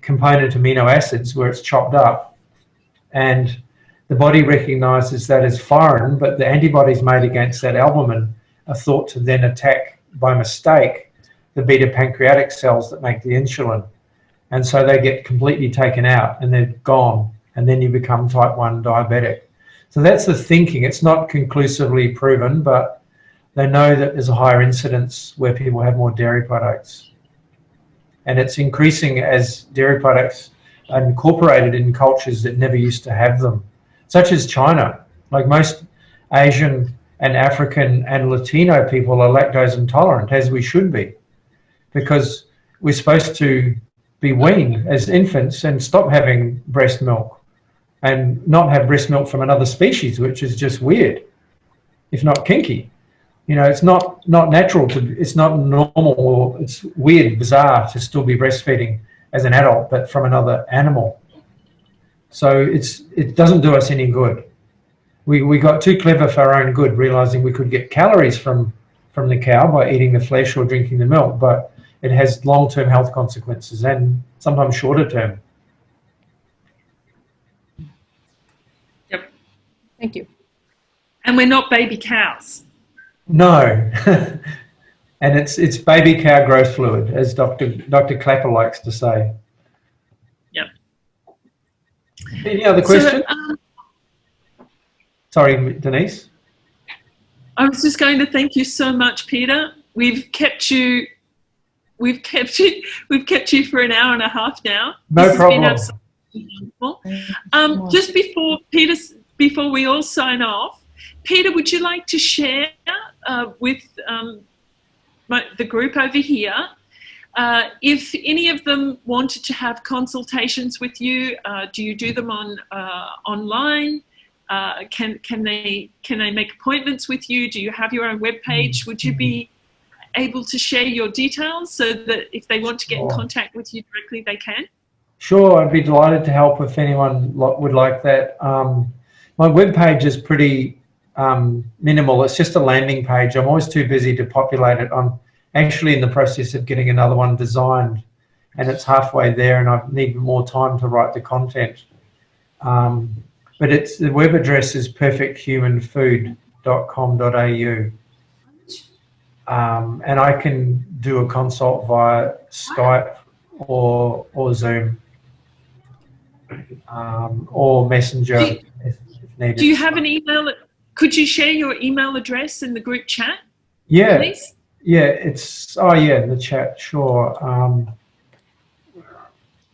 component amino acids where it's chopped up. And the body recognizes that as foreign, but the antibodies made against that albumin are thought to then attack by mistake the beta pancreatic cells that make the insulin. And so they get completely taken out and they're gone. And then you become type 1 diabetic. So that's the thinking. It's not conclusively proven, but they know that there's a higher incidence where people have more dairy products. And it's increasing as dairy products are incorporated in cultures that never used to have them, such as China. Like most Asian and African and Latino people are lactose intolerant, as we should be, because we're supposed to be weaned as infants and stop having breast milk and not have breast milk from another species, which is just weird, if not kinky. You know, it's not natural it's not normal, or it's weird, bizarre to still be breastfeeding as an adult, but from another animal. So it doesn't do us any good. We got too clever for our own good, realizing we could get calories from the cow by eating the flesh or drinking the milk, but it has long-term health consequences and sometimes shorter term. Yep. Thank you. And we're not baby cows. No. And it's baby cow growth fluid, as Dr. Clapper likes to say. Yep. Any other questions? Sorry, Denise. I was just going to thank you so much, Peter. We've kept you for an hour and a half now. No problem. Just before we all sign off, Peter, would you like to share with the group over here if any of them wanted to have consultations with you? Do you do them on online? Can they make appointments with you? Do you have your own webpage? Would you be able to share your details so that if they want to get in contact with you directly, they can? Sure, I'd be delighted to help if anyone would like that. My webpage is pretty minimal. It's just a landing page. I'm always too busy to populate it. I'm actually in the process of getting another one designed, and it's halfway there, and I need more time to write the content. But the web address is perfecthumanfood.com.au. And I can do a consult via Skype or Zoom or Messenger if needed. Do you have an email? Could you share your email address in the group chat? Yeah. Please? Yeah, it's, in the chat, sure.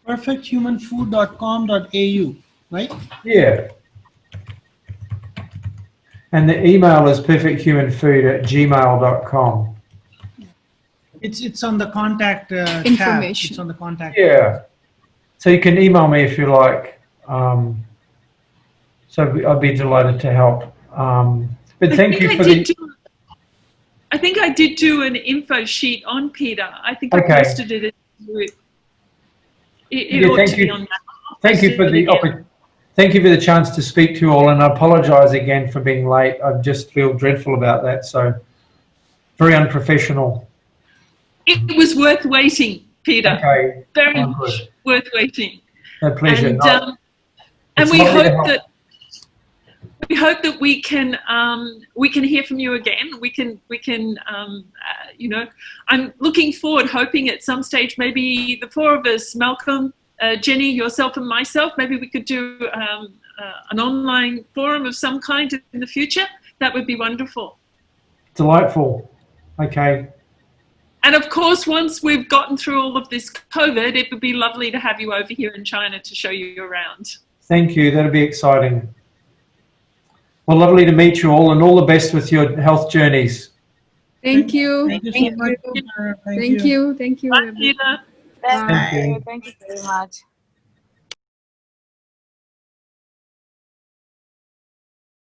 Perfecthumanfood.com.au, right? Yeah. And the email is perfecthumanfood@gmail.com. It's on the contact information. tab. It's on the contact. Yeah. So you can email me if you like. So I'd be delighted to help. But thank you for I think I did do an info sheet on Peter. I think I posted it. It ought to be on that. Thank you for the Thank you for the chance to speak to you all, and I apologise again for being late. I just feel dreadful about that. So very unprofessional. It was worth waiting, Peter. Okay. Very much worth waiting. A pleasure. And we hope that we can hear from you again. We can you know, I'm looking forward, hoping at some stage, maybe the four of us, Malcolm, Jenny, yourself and myself, maybe we could do an online forum of some kind in the future. That would be wonderful. Delightful. Okay. And of course, once we've gotten through all of this COVID, it would be lovely to have you over here in China to show you around. Thank you. That'll be exciting. Well, lovely to meet you all, and all the best with your health journeys. Thank you. Thank you so much. Thank you. Thank you. Bye, Peter. Thank you very much.